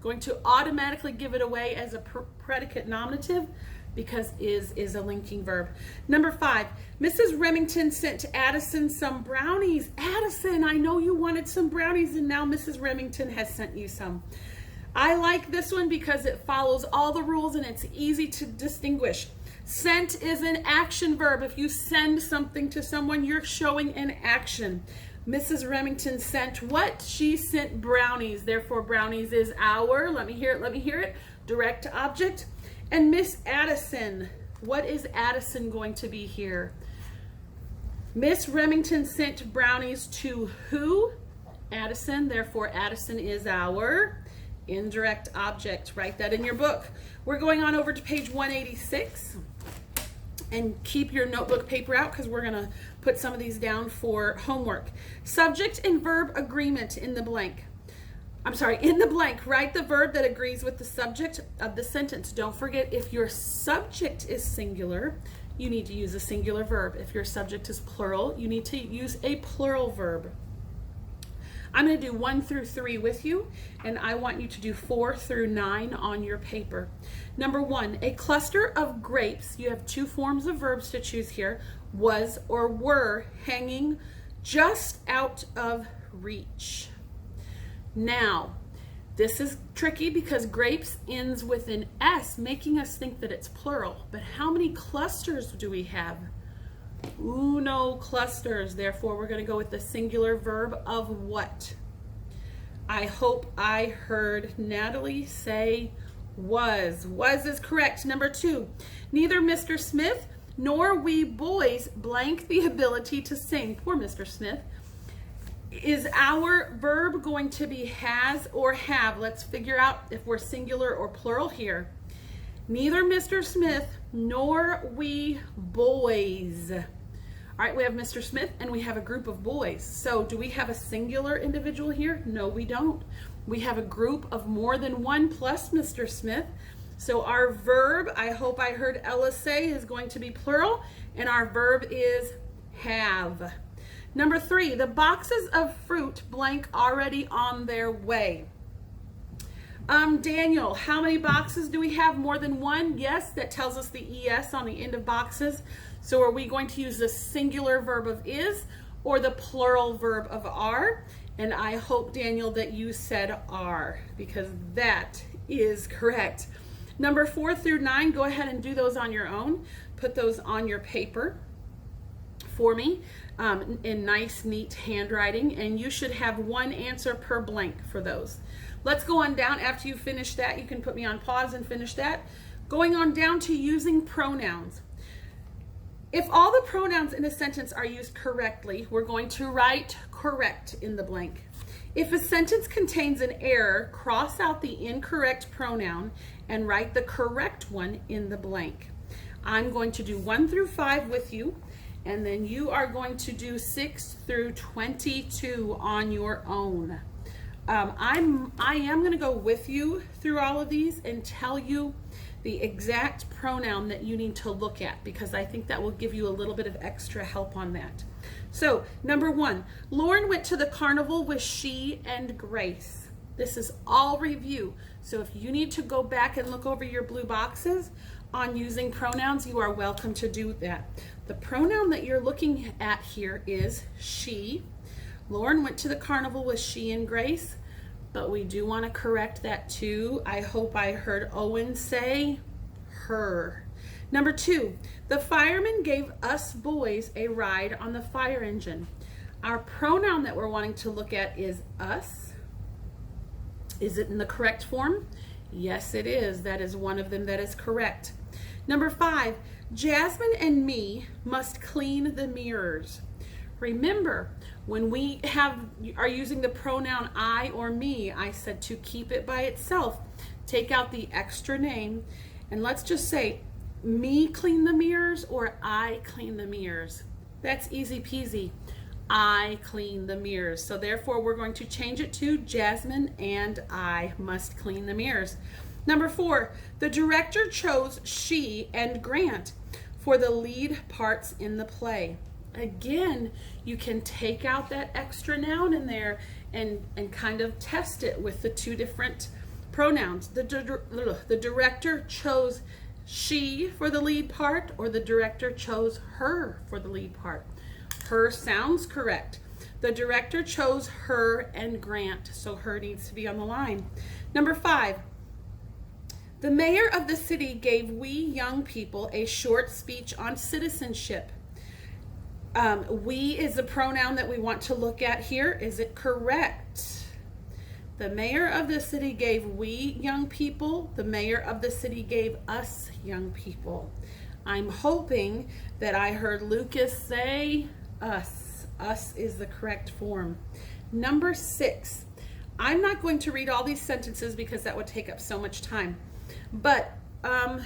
Going to automatically give it away as a predicate nominative because is a linking verb. Number 5, Mrs. Remington sent Addison some brownies. Addison, I know you wanted some brownies and now Mrs. Remington has sent you some. I like this one because it follows all the rules and it's easy to distinguish. Sent is an action verb. If you send something to someone, you're showing an action. Mrs. Remington sent what? She sent brownies. Therefore, brownies is our, let me hear it, direct object. And Miss Addison, what is Addison going to be here? Miss Remington sent brownies to who? Addison. Therefore, Addison is our indirect object. Write that in your book. We're going on over to page 186. And keep your notebook paper out because we're going to put some of these down for homework. Subject and verb agreement in the blank. In the blank, write the verb that agrees with the subject of the sentence. Don't forget, if your subject is singular, you need to use a singular verb. If your subject is plural, you need to use a plural verb. I'm going to do 1 through 3 with you, and I want you to do 4 through 9 on your paper. Number 1, a cluster of grapes. You have 2 forms of verbs to choose here. Was or were hanging just out of reach. Now, this is tricky because grapes ends with an S, making us think that it's plural. But how many clusters do we have? Uno clusters. Therefore, we're going to go with the singular verb of what? I hope I heard Natalie say was. Was is correct. Number 2, neither Mr. Smith nor we boys blank the ability to sing. Poor Mr. Smith. Is our verb going to be has or have? Let's figure out if we're singular or plural here. Neither Mr. Smith nor we boys. All right, we have Mr. Smith and we have a group of boys. So do we have a singular individual here? No, we don't. We have a group of more than one plus Mr. Smith. So our verb, I hope I heard Ella say, is going to be plural, and our verb is have. Number 3, the boxes of fruit blank already on their way. Daniel, how many boxes do we have? More than one? Yes, that tells us the ES on the end of boxes. So are we going to use the singular verb of is or the plural verb of are? And I hope, Daniel, that you said are, because that is correct. Number 4 through 9, go ahead and do those on your own. Put those on your paper for me in nice, neat handwriting, and you should have 1 answer per blank for those. Let's go on down. After you finish that, you can put me on pause and finish that. Going on down to using pronouns. If all the pronouns in a sentence are used correctly, we're going to write correct in the blank. If a sentence contains an error, cross out the incorrect pronoun and write the correct one in the blank. I'm going to do 1 through 5 with you, and then you are going to do 6 through 22 on your own. I am going to go with you through all of these and tell you the exact pronoun that you need to look at, because I think that will give you a little bit of extra help on that. So, number 1, Lauren went to the carnival with she and Grace. This is all review. So if you need to go back and look over your blue boxes on using pronouns, you are welcome to do that. The pronoun that you're looking at here is she. Lauren went to the carnival with she and Grace, but we do want to correct that too. I hope I heard Owen say her. Number 2, the fireman gave us boys a ride on the fire engine. Our pronoun that we're wanting to look at is us. Is it in the correct form? Yes, it is. That is one of them that is correct. Number 5, Jasmine and me must clean the mirrors. Remember, when we are using the pronoun I or me, I said to keep it by itself. Take out the extra name, and let's just say me clean the mirrors or I clean the mirrors. That's easy peasy. I clean the mirrors. So therefore, we're going to change it to Jasmine and I must clean the mirrors. Number 4, the director chose she and Grant for the lead parts in the play. Again, you can take out that extra noun in there and kind of test it with the 2 different pronouns. The director chose she for the lead part, or the director chose her for the lead part. Her sounds correct. The director chose her and Grant, so her needs to be on the line. Number 5, the mayor of the city gave we young people a short speech on citizenship. We is a pronoun that we want to look at here. Is it correct? The mayor of the city gave we young people. The mayor of the city gave us young people. I'm hoping that I heard Lucas say us. Us is the correct form. Number 6. I'm not going to read all these sentences because that would take up so much time. But a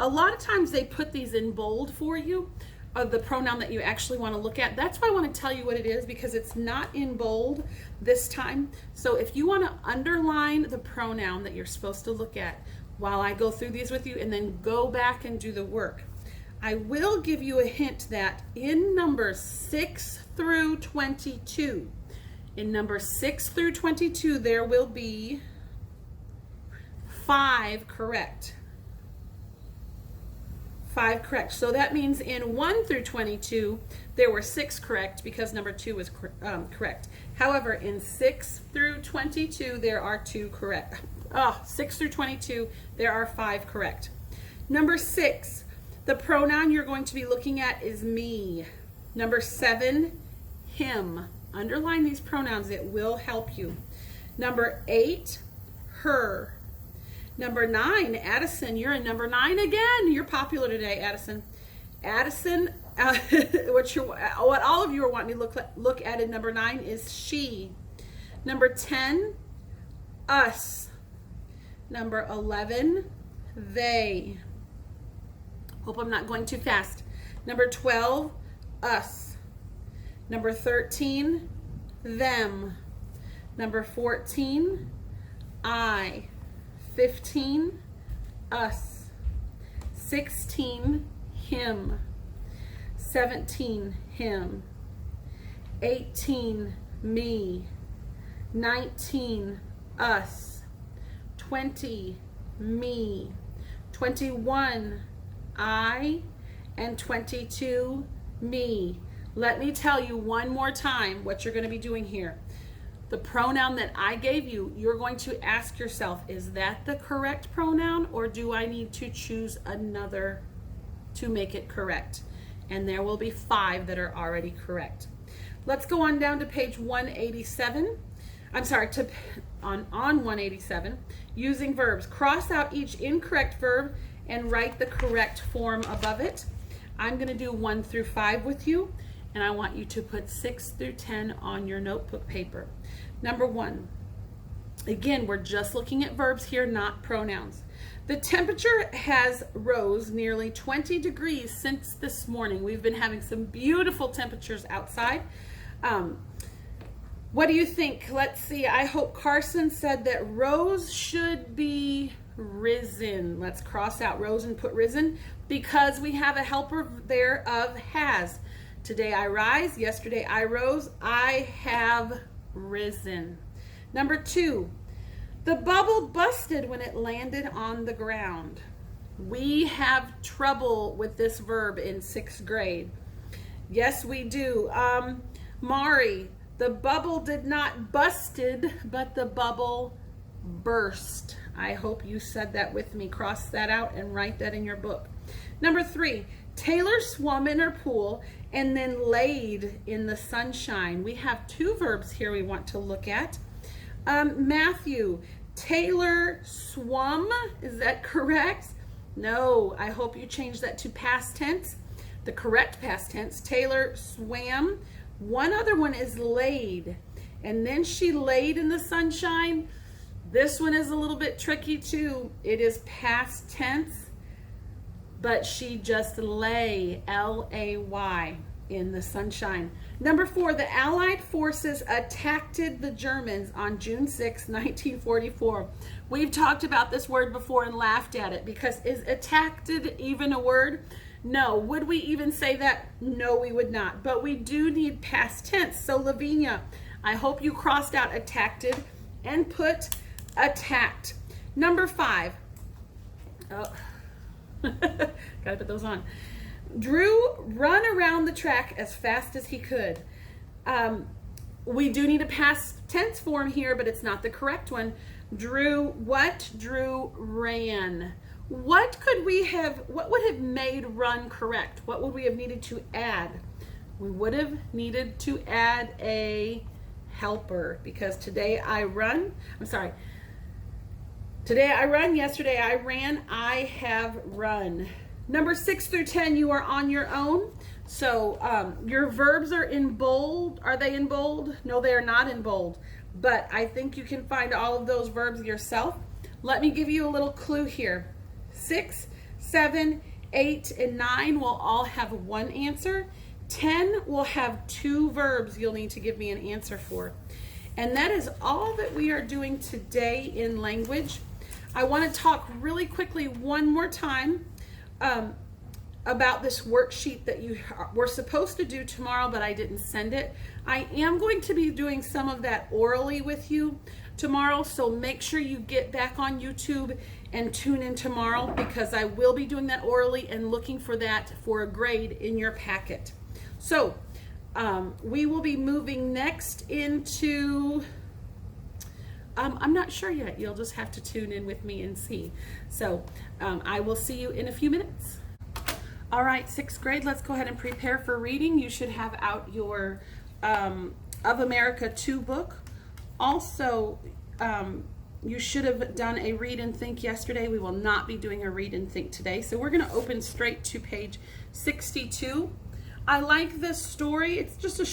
lot of times they put these in bold for you, of the pronoun that you actually want to look at. That's why I want to tell you what it is, because it's not in bold this time. So if you want to underline the pronoun that you're supposed to look at while I go through these with you, and then go back and do the work, I will give you a hint that in numbers 6 through 22, in numbers 6 through 22, there will be 5 correct. 5 correct. So that means in 1 through 22, there were 6 correct because number 2 was correct. However, in 6 through 22, there are 2 correct. 6 through 22, there are 5 correct. Number 6, the pronoun you're going to be looking at is me. Number 7, him. Underline these pronouns. It will help you. Number 8, her. Number 9, Addison. You're in number 9 again. You're popular today, Addison. Addison, what all of you are wanting to look at in number 9 is she. Number 10, us. Number 11, they. Hope I'm not going too fast. Number 12, us. Number 13, them. Number 14, I. 15, us. 16, him. 17, him. 18, me. 19, us. 20, me. 21, I. And 22, me. Let me tell you one more time what you're going to be doing here. The pronoun that I gave you, you're going to ask yourself, is that the correct pronoun, or do I need to choose another to make it correct? And there will be 5 that are already correct. Let's go on down to page 187. I'm sorry, on 187, using verbs. Cross out each incorrect verb and write the correct form above it. I'm going to do 1 through 5 with you, and I want you to put 6 through 10 on your notebook paper. Number 1. Again, we're just looking at verbs here, not pronouns. The temperature has rose nearly 20 degrees since this morning. We've been having some beautiful temperatures outside. What do you think? Let's see. I hope Carson said that rose should be risen. Let's cross out rose and put risen because we have a helper there of has. Today I rise. Yesterday I rose. I have risen. Number 2. The bubble busted when it landed on the ground. We have trouble with this verb in 6th grade. Yes, we do. Mari, the bubble did not busted, but the bubble burst. I hope you said that with me. Cross that out and write that in your book. Number 3, Taylor swam in her pool and then laid in the sunshine. We have 2 verbs here we want to look at. Matthew, Taylor swum, is that correct? No, I hope you change that to past tense, the correct past tense. Taylor swam. One other one is laid, and then she laid in the sunshine. This one is a little bit tricky too. It is past tense, but she just lay, L-A-Y, in the sunshine. Number 4, the Allied forces attacked the Germans on June 6, 1944. We've talked about this word before and laughed at it because is attacked even a word? No. Would we even say that? No, we would not. But we do need past tense. So Lavinia, I hope you crossed out attacked and put attacked. Number 5. Oh, gotta put those on. Drew run around the track as fast as he could. We do need a past tense form here, but it's not the correct one. Drew what? Drew ran. What would have made run correct? What would we have needed to add? We would have needed to add a helper because today I run, yesterday I ran, I have run. Number 6 through 10, you are on your own. So your verbs are in bold. Are they in bold? No, they are not in bold. But I think you can find all of those verbs yourself. Let me give you a little clue here. 6, 7, 8, and 9 will all have one answer. 10 will have 2 verbs you'll need to give me an answer for. And that is all that we are doing today in language. I want to talk really quickly one more time about this worksheet that you were supposed to do tomorrow, but I didn't send it. I am going to be doing some of that orally with you tomorrow, so make sure you get back on YouTube and tune in tomorrow because I will be doing that orally and looking for that for a grade in your packet. So we will be moving next into, I'm not sure yet. You'll just have to tune in with me and see. So I will see you in a few minutes. All right, 6th grade, let's go ahead and prepare for reading. You should have out your Of America 2 book. Also, you should have done a read and think yesterday. We will not be doing a read and think today. So we're going to open straight to page 62. I like this story. It's just a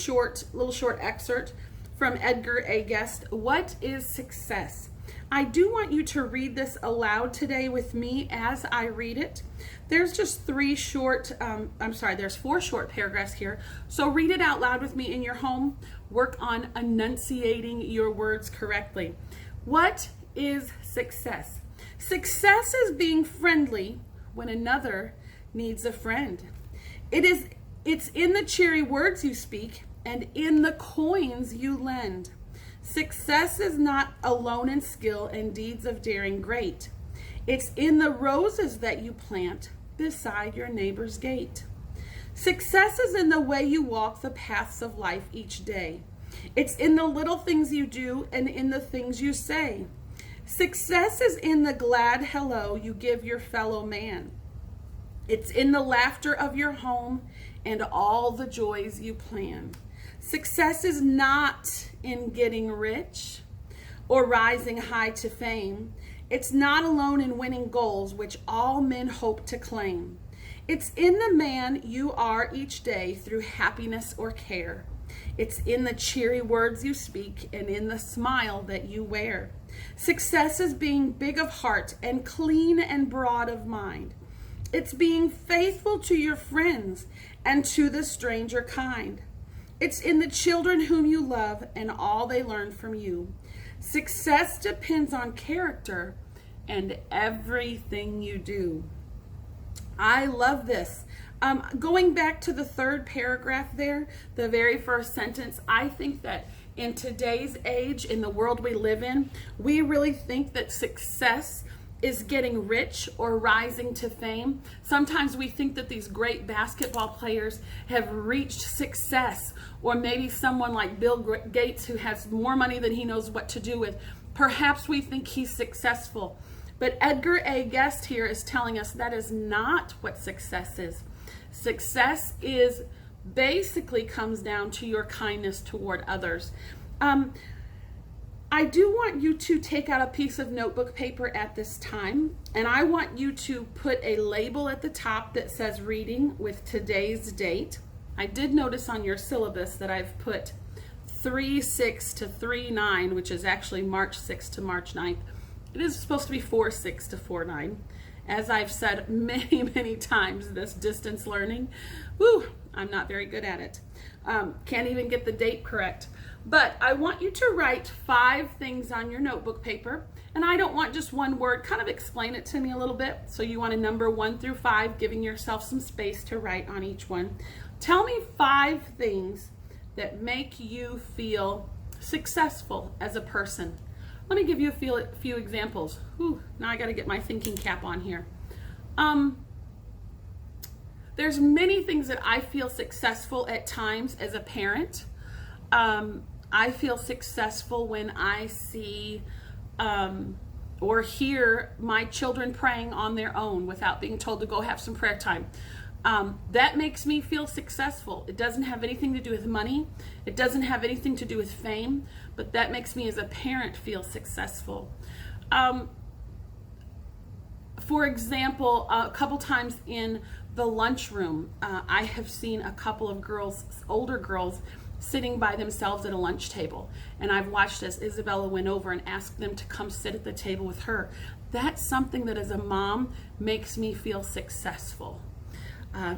little short excerpt from Edgar A. Guest. What is success? I do want you to read this aloud today with me as I read it. There's just there's 4 short paragraphs here. So read it out loud with me in your home. Work on enunciating your words correctly. What is success? Success is being friendly when another needs a friend. It's in the cheery words you speak and in the coins you lend. Success is not alone in skill and deeds of daring great. It's in the roses that you plant beside your neighbor's gate. Success is in the way you walk the paths of life each day. It's in the little things you do and in the things you say. Success is in the glad hello you give your fellow man. It's in the laughter of your home and all the joys you plan. Success is not in getting rich or rising high to fame. It's not alone in winning goals which all men hope to claim. It's in the man you are each day through happiness or care. It's in the cheery words you speak and in the smile that you wear. Success is being big of heart and clean and broad of mind. It's being faithful to your friends and to the stranger kind. It's in the children whom you love and all they learn from you. Success depends on character and everything you do. I love this. Going back to the third paragraph there, the very first sentence, I think that in today's age, in the world we live in, we really think that success is getting rich or rising to fame. Sometimes we think that these great basketball players have reached success, or maybe someone like Bill Gates who has more money than he knows what to do with. Perhaps we think he's successful. But Edgar A. Guest here is telling us that is not what success is. Success is basically comes down to your kindness toward others. I do want you to take out a piece of notebook paper at this time, and I want you to put a label at the top that says reading with today's date. I did notice on your syllabus that I've put 3/6 to 3/9, which is actually March 6th to March 9th. It is supposed to be 4/6 to 4/9. As I've said many, many times, this distance learning, I'm not very good at it. Can't even get the date correct. But I want you to write 5 things on your notebook paper. And I don't want just one word. Kind of explain it to me a little bit. So you want to number 1 through 5, giving yourself some space to write on each one. Tell me 5 things that make you feel successful as a person. Let me give you a few examples. Now I got to get my thinking cap on here. There's many things that I feel successful at times as a parent. I feel successful when I see or hear my children praying on their own without being told to go have some prayer time. That makes me feel successful. It doesn't have anything to do with money. It doesn't have anything to do with fame, but that makes me as a parent feel successful. For example, a couple times in the lunchroom, I have seen a couple of girls, older girls, sitting by themselves at a lunch table. And I've watched as Isabella went over and asked them to come sit at the table with her. That's something that as a mom makes me feel successful.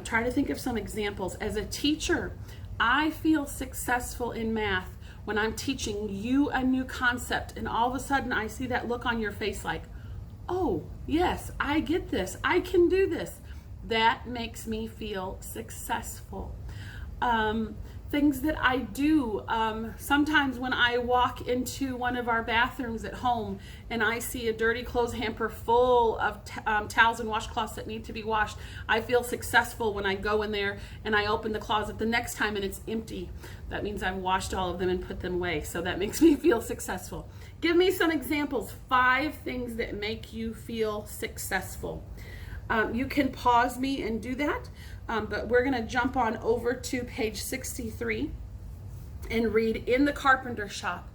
Try to think of some examples. As a teacher, I feel successful in math when I'm teaching you a new concept and all of a sudden I see that look on your face like, oh, yes, I get this. I can do this. That makes me feel successful. Things that I do, sometimes when I walk into one of our bathrooms at home and I see a dirty clothes hamper full of towels and washcloths that need to be washed, I feel successful when I go in there and I open the closet the next time and it's empty. That means I've washed all of them and put them away, so that makes me feel successful. Give me some examples, 5 things that make you feel successful. You can pause me and do that. But we're going to jump on over to page 63 and read In the Carpenter Shop.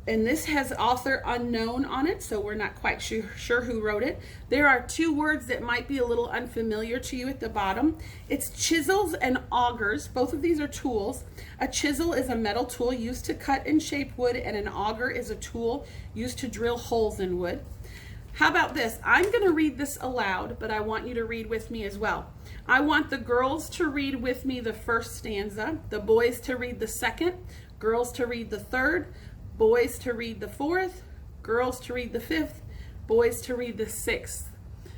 And this has author unknown on it, so we're not quite sure who wrote it. There are 2 words that might be a little unfamiliar to you at the bottom. It's chisels and augers. Both of these are tools. A chisel is a metal tool used to cut and shape wood, and an auger is a tool used to drill holes in wood. How about this? I'm going to read this aloud, but I want you to read with me as well. I want the girls to read with me the first stanza, the boys to read the second, girls to read the third, boys to read the fourth, girls to read the fifth, boys to read the sixth.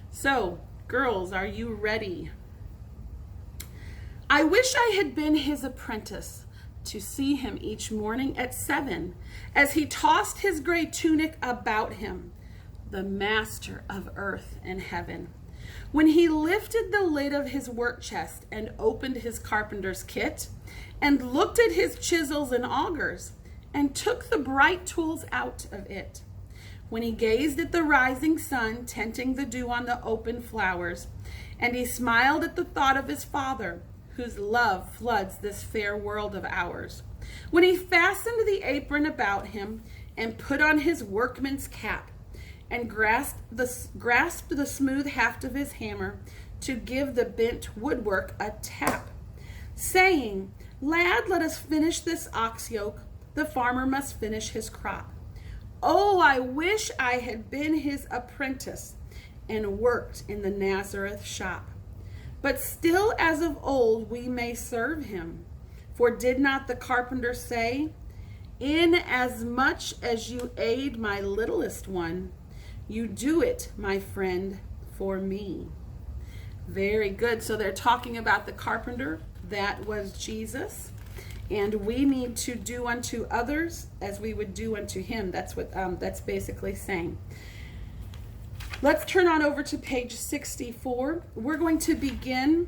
So, girls, are you ready? I wish I had been his apprentice, to see him each morning at 7, as he tossed his gray tunic about him, the master of earth and heaven. When he lifted the lid of his work chest and opened his carpenter's kit and looked at his chisels and augers and took the bright tools out of it. When he gazed at the rising sun tinting the dew on the open flowers, and he smiled at the thought of his Father, whose love floods this fair world of ours. When he fastened the apron about him and put on his workman's cap and grasped the smooth haft of his hammer to give the bent woodwork a tap, saying, "Lad, let us finish this ox yoke. The farmer must finish his crop. Oh, I wish I had been his apprentice and worked in the Nazareth shop. But still as of old we may serve him. For did not the carpenter say, 'Inasmuch as you aid my littlest one, you do it, my friend, for me.'" Very good. So they're talking about the carpenter. That was Jesus. And we need to do unto others as we would do unto him. That's what that's basically saying. Let's turn on over to page 64. We're going to begin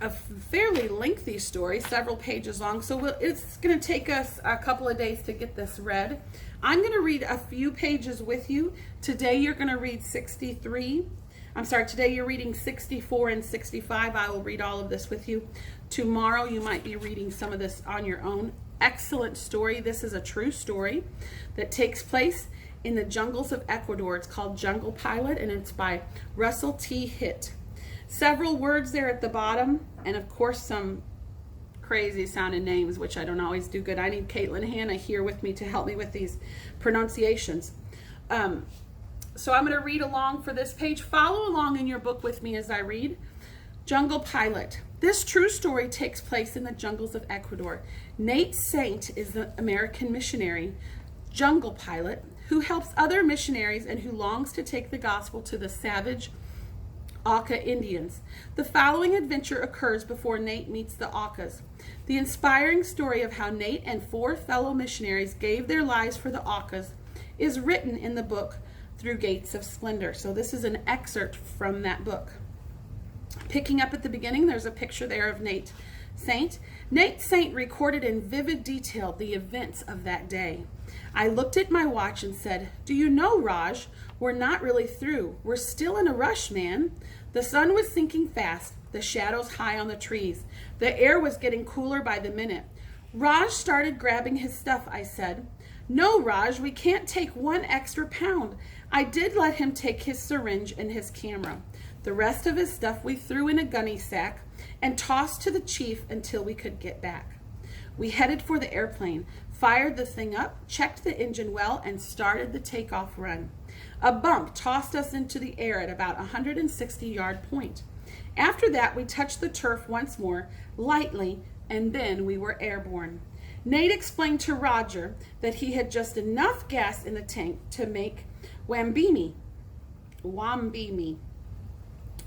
a fairly lengthy story, several pages long. So it's going to take us a couple of days to get this read. I'm going to read a few pages with you. Today you're going to read 63. Today you're reading 64 and 65. I will read all of this with you. Tomorrow you might be reading some of this on your own. Excellent story. This is a true story that takes place in the jungles of Ecuador. It's called Jungle Pilot, and it's by Russell T. Hitt. Several words there at the bottom, and of course some crazy sounding names, which I don't always do good. I need Caitlin Hanna here with me to help me with these pronunciations. So I'm going to read along for this page. Follow along in your book with me as I read. Jungle Pilot. This true story takes place in the jungles of Ecuador. Nate Saint is the American missionary, jungle pilot, who helps other missionaries and who longs to take the gospel to the savage Auca Indians. The following adventure occurs before Nate meets the Aucas. The inspiring story of how Nate and 4 fellow missionaries gave their lives for the Aucas is written in the book Through Gates of Splendor. So this is an excerpt from that book. Picking up at the beginning, there's a picture there of Nate Saint. Nate Saint recorded in vivid detail the events of that day. I looked at my watch and said, "Do you know, Raj, we're not really through. We're still in a rush, man." The sun was sinking fast, the shadows high on the trees. The air was getting cooler by the minute. Raj started grabbing his stuff, I said. "No, Raj, we can't take 1 extra pound." I did let him take his syringe and his camera. The rest of his stuff we threw in a gunny sack and tossed to the chief until we could get back. We headed for the airplane, fired the thing up, checked the engine well, and started the takeoff run. A bump tossed us into the air at about 160-yard point. After that, we touched the turf once more, lightly, and then we were airborne. Nate explained to Roger that he had just enough gas in the tank to make Wambimi,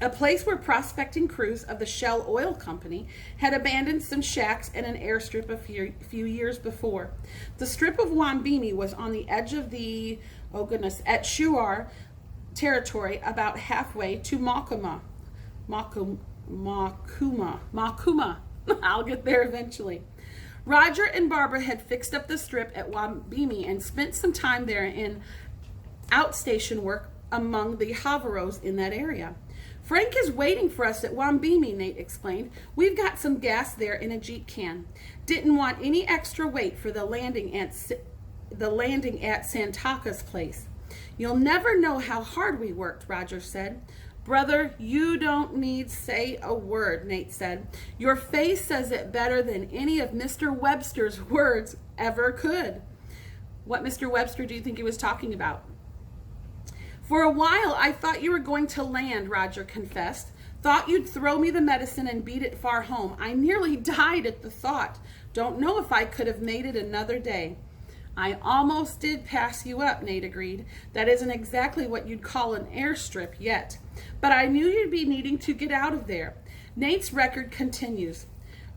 a place where prospecting crews of the Shell Oil Company had abandoned some shacks and an airstrip a few years before. The strip of Wambimi was on the edge of the, Shuar territory, about halfway to Makuma. I'll get there eventually. Roger and Barbara had fixed up the strip at Wambimi and spent some time there in outstation work among the Havaros in that area. "Frank is waiting for us at Wambimi," Nate explained. "We've got some gas there in a Jeep can. Didn't want any extra weight for the landing at Santaka's place." "You'll never know how hard we worked," Roger said. "Brother, you don't need say a word," Nate said. "Your face says it better than any of Mr. Webster's words ever could." What Mr. Webster do you think he was talking about? "For a while, I thought you were going to land," Roger confessed. "Thought you'd throw me the medicine and beat it far home. I nearly died at the thought. Don't know if I could have made it another day." "I almost did pass you up," Nate agreed. "That isn't exactly what you'd call an airstrip yet. But I knew you'd be needing to get out of there." Nate's record continues.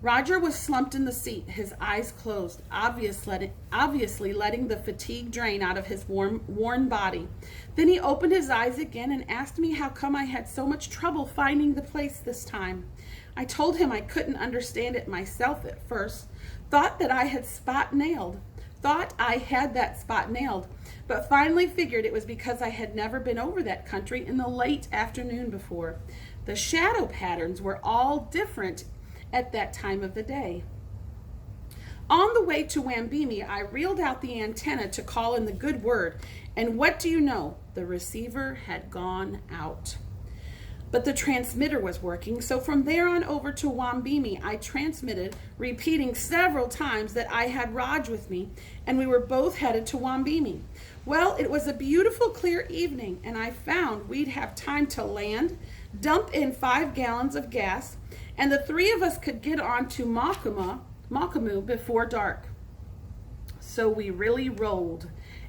Roger was slumped in the seat, his eyes closed, obviously letting the fatigue drain out of his worn body. Then he opened his eyes again and asked me how come I had so much trouble finding the place this time. I told him I couldn't understand it myself at first. Thought I had that spot nailed, but finally figured it was because I had never been over that country in the late afternoon before. The shadow patterns were all different at that time of the day. On the way to Wambimi, I reeled out the antenna to call in the good word, and what do you know? The receiver had gone out. But the transmitter was working, so from there on over to Wambimi, I transmitted, repeating several times that I had Raj with me, and we were both headed to Wambimi. Well, it was a beautiful, clear evening, and I found we'd have time to land, dump in 5 gallons of gas, and the 3 of us could get on to Makamu before dark. So we really rolled,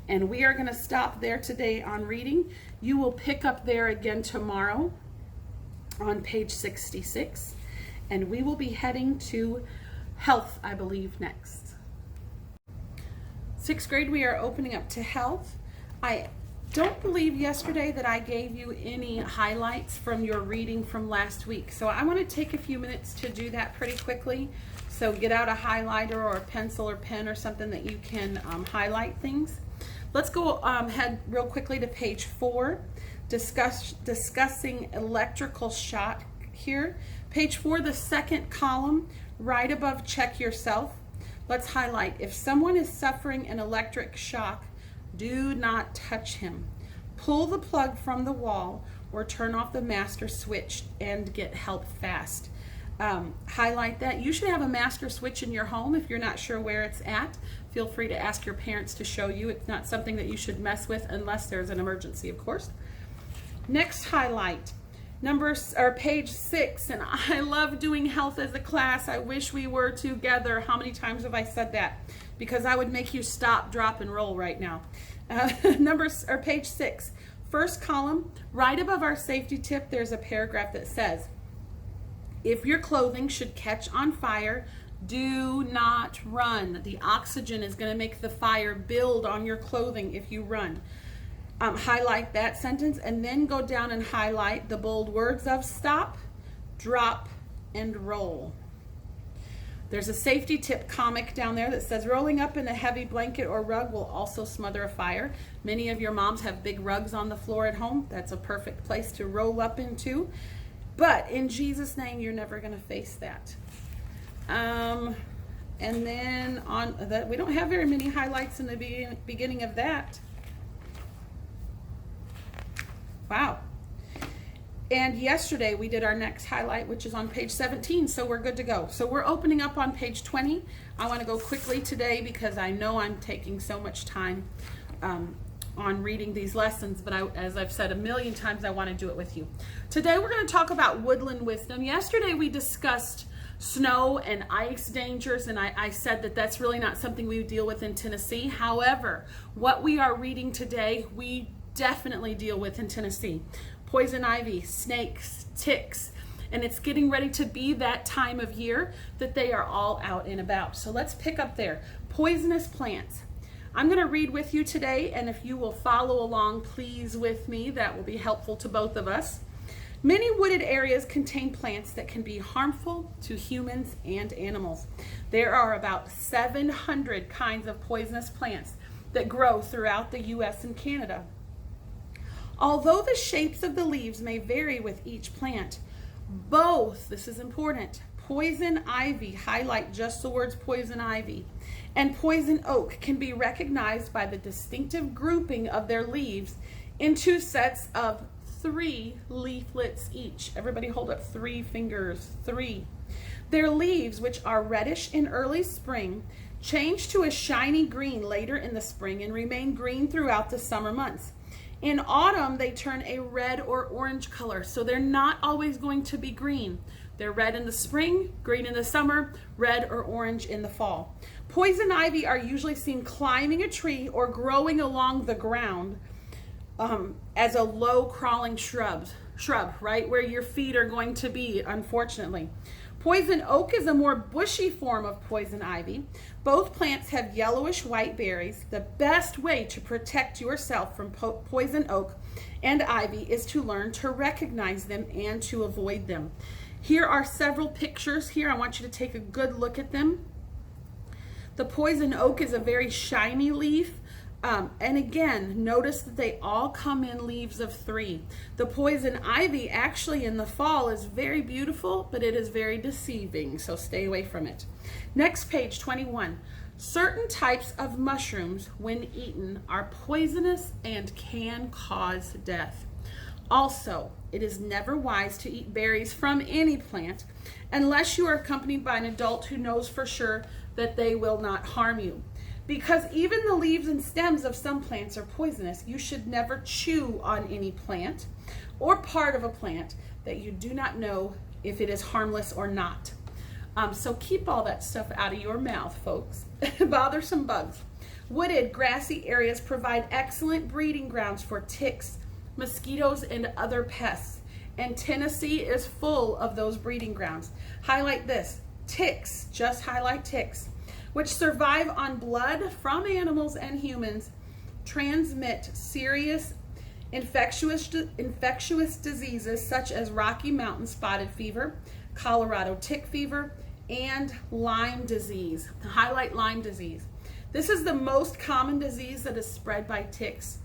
and we are going to stop there today on reading. You will pick up there again tomorrow on page 66, and we will be heading to health, I believe, next. 6th grade, we are opening up to health. I don't believe yesterday that I gave you any highlights from your reading from last week, so I want to take a few minutes to do that pretty quickly. So get out a highlighter or a pencil or pen or something that you can highlight things. Let's go head real quickly to page 4. Discussing electrical shock here. Page 4, the second column, right above check yourself. Let's highlight, if someone is suffering an electric shock, do not touch him. Pull the plug from the wall or turn off the master switch and get help fast. Highlight that. You should have a master switch in your home. If you're not sure where it's at, feel free to ask your parents to show you. It's not something that you should mess with unless there's an emergency, of course. Next highlight, page 6, and I love doing health as a class. I wish we were together. How many times have I said that? Because I would make you stop, drop, and roll right now. Page 6, first column, right above our safety tip, there's a paragraph that says, if your clothing should catch on fire, do not run. The oxygen is going to make the fire build on your clothing if you run. Highlight that sentence and then go down and highlight the bold words of stop, drop, and roll. There's a safety tip comic down there that says rolling up in a heavy blanket or rug will also smother a fire. Many of your moms have big rugs on the floor at home. That's a perfect place to roll up into. But in Jesus' name, you're never going to face that. And then on that, we don't have very many highlights in the beginning of that. Wow. And yesterday we did our next highlight, which is on page 17, so we're good to go. So we're opening up on page 20. I want to go quickly today because I know I'm taking so much time on reading these lessons, but as I've said a million times, I want to do it with you. Today we're going to talk about woodland wisdom. Yesterday we discussed snow and ice dangers, and I said that that's really not something we deal with in Tennessee. However, what we are reading today, we definitely deal with in Tennessee. Poison ivy, snakes, ticks, and it's getting ready to be that time of year that they are all out and about. So let's pick up there. Poisonous plants. I'm going to read with you today, and if you will follow along, please, with me, that will be helpful to both of us. Many wooded areas contain plants that can be harmful to humans and animals. There are about 700 kinds of poisonous plants that grow throughout the U.S. and Canada. Although the shapes of the leaves may vary with each plant, both, this is important, poison ivy, highlight just the words poison ivy, and poison oak can be recognized by the distinctive grouping of their leaves in 2 sets of 3 leaflets each. Everybody hold up 3 fingers, 3. Their leaves, which are reddish in early spring, change to a shiny green later in the spring and remain green throughout the summer months. In autumn, they turn a red or orange color, so they're not always going to be green. They're red in the spring, green in the summer, red or orange in the fall. Poison ivy are usually seen climbing a tree or growing along the ground as a low crawling shrub, right where your feet are going to be, unfortunately. Poison oak is a more bushy form of poison ivy. Both plants have yellowish white berries. The best way to protect yourself from poison oak and ivy is to learn to recognize them and to avoid them. Here are several pictures here. I want you to take a good look at them. The poison oak is a very shiny leaf. And again, notice that they all come in leaves of 3. The poison ivy actually in the fall is very beautiful, but it is very deceiving, so stay away from it. Next, page 21. Certain types of mushrooms, when eaten, are poisonous and can cause death. Also, it is never wise to eat berries from any plant unless you are accompanied by an adult who knows for sure that they will not harm you. Because even the leaves and stems of some plants are poisonous, you should never chew on any plant or part of a plant that you do not know if it is harmless or not. So keep all that stuff out of your mouth, folks. Bothersome bugs. Wooded, grassy areas provide excellent breeding grounds for ticks, mosquitoes, and other pests. And Tennessee is full of those breeding grounds. Highlight this. Ticks, just highlight ticks, which survive on blood from animals and humans, transmit serious infectious diseases such as Rocky Mountain spotted fever, Colorado tick fever, and Lyme disease. Highlight Lyme disease. This is the most common disease that is spread by ticks.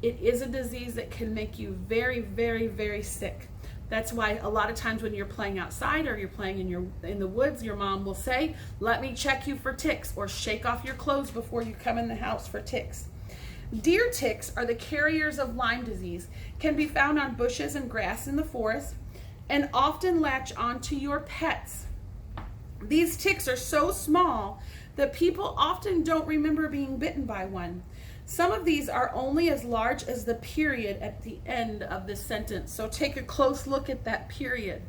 It is a disease that can make you very, very, very sick. That's why a lot of times when you're playing outside or you're playing in the woods, your mom will say, "Let me check you for ticks," or "Shake off your clothes before you come in the house for ticks." Deer ticks are the carriers of Lyme disease, can be found on bushes and grass in the forest, and often latch onto your pets. These ticks are so small that people often don't remember being bitten by one. Some of these are only as large as the period at the end of this sentence. So take a close look at that period.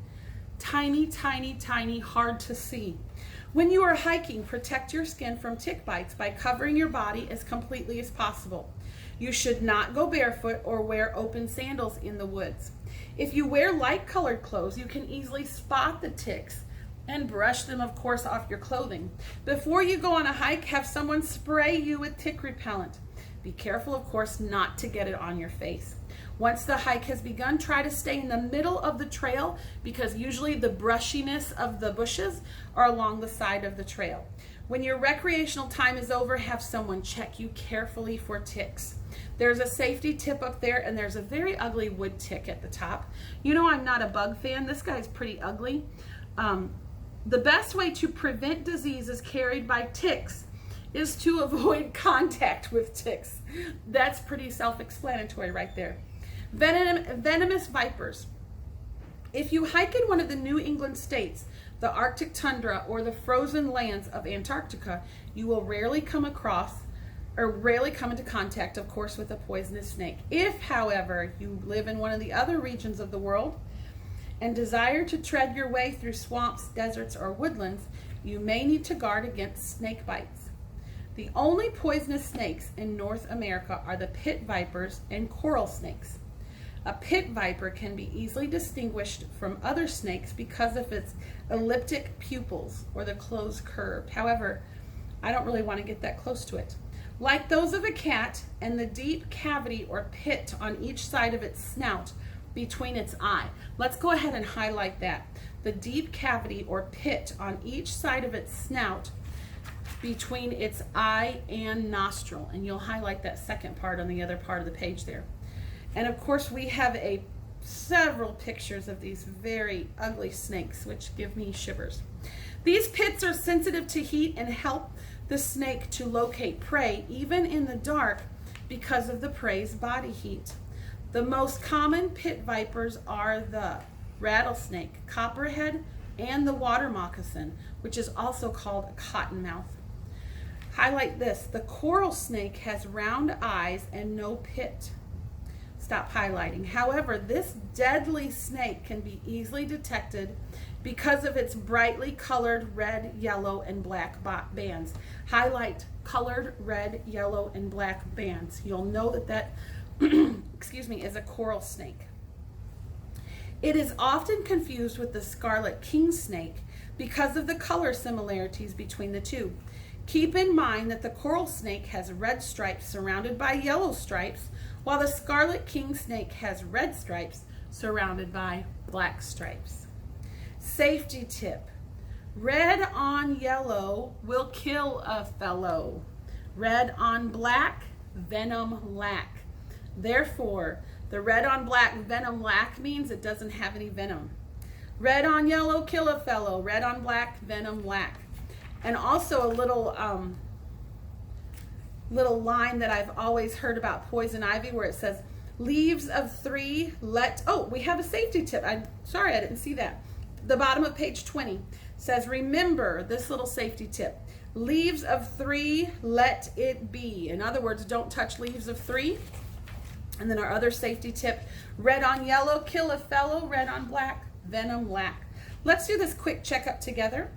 Tiny, tiny, tiny, hard to see. When you are hiking, protect your skin from tick bites by covering your body as completely as possible. You should not go barefoot or wear open sandals in the woods. If you wear light colored clothes, you can easily spot the ticks and brush them, of course, off your clothing. Before you go on a hike, have someone spray you with tick repellent. Be careful, of course, not to get it on your face. Once the hike has begun, try to stay in the middle of the trail because usually the brushiness of the bushes are along the side of the trail. When your recreational time is over, have someone check you carefully for ticks. There's a safety tip up there, and there's a very ugly wood tick at the top. You know I'm not a bug fan. This guy's pretty ugly. The best way to prevent diseases carried by ticks is to avoid contact with ticks. That's pretty self-explanatory right there. Venomous vipers. If you hike in one of the New England states, the Arctic tundra, or the frozen lands of Antarctica, you will rarely come into contact, of course, with a poisonous snake. If, however, you live in one of the other regions of the world and desire to tread your way through swamps, deserts, or woodlands, you may need to guard against snake bites. The only poisonous snakes in North America are the pit vipers and coral snakes. A pit viper can be easily distinguished from other snakes because of its elliptic pupils or the closed curve. However, I don't really want to get that close to it. Like those of a cat, and the deep cavity or pit on each side of its snout between its eye. Let's go ahead and highlight that. The deep cavity or pit on each side of its snout between its eye and nostril. And you'll highlight that second part on the other part of the page there. And of course we have several pictures of these very ugly snakes, which give me shivers. These pits are sensitive to heat and help the snake to locate prey, even in the dark, because of the prey's body heat. The most common pit vipers are the rattlesnake, copperhead, and the water moccasin, which is also called a cottonmouth. Highlight this. The coral snake has round eyes and no pit. Stop highlighting. However, this deadly snake can be easily detected because of its brightly colored red, yellow, and black bands. Highlight colored red, yellow, and black bands. You'll know that is a coral snake. It is often confused with the scarlet king snake because of the color similarities between the two. Keep in mind that the coral snake has red stripes surrounded by yellow stripes, while the scarlet king snake has red stripes surrounded by black stripes. Safety tip. Red on yellow will kill a fellow. Red on black venom lack. Therefore, the red on black venom lack means it doesn't have any venom. Red on yellow, kill a fellow. Red on black, venom lack. And also a little line that I've always heard about poison ivy where it says, leaves of 3 let, oh, we have a safety tip. I'm sorry, I didn't see that. The bottom of page 20 says, remember this little safety tip. Leaves of 3, let it be. In other words, don't touch leaves of 3. And then our other safety tip, red on yellow, kill a fellow. Red on black, venom lack. Let's do this quick checkup together.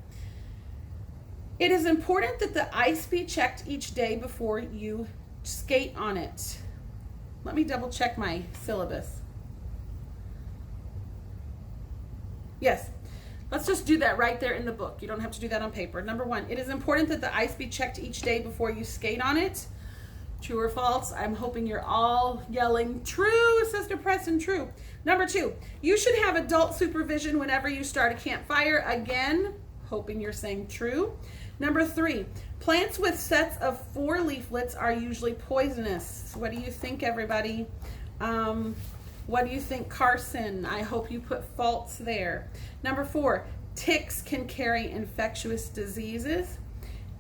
It is important that the ice be checked each day before you skate on it. Let me double check my syllabus. Yes, let's just do that right there in the book. You don't have to do that on paper. Number 1, it is important that the ice be checked each day before you skate on it. True or false? I'm hoping you're all yelling, true, Sister Preston, true. Number 2, you should have adult supervision whenever you start a campfire. Again, hoping you're saying true. Number 3, plants with sets of 4 leaflets are usually poisonous. What do you think, everybody? What do you think, Carson? I hope you put false there. Number 4, ticks can carry infectious diseases.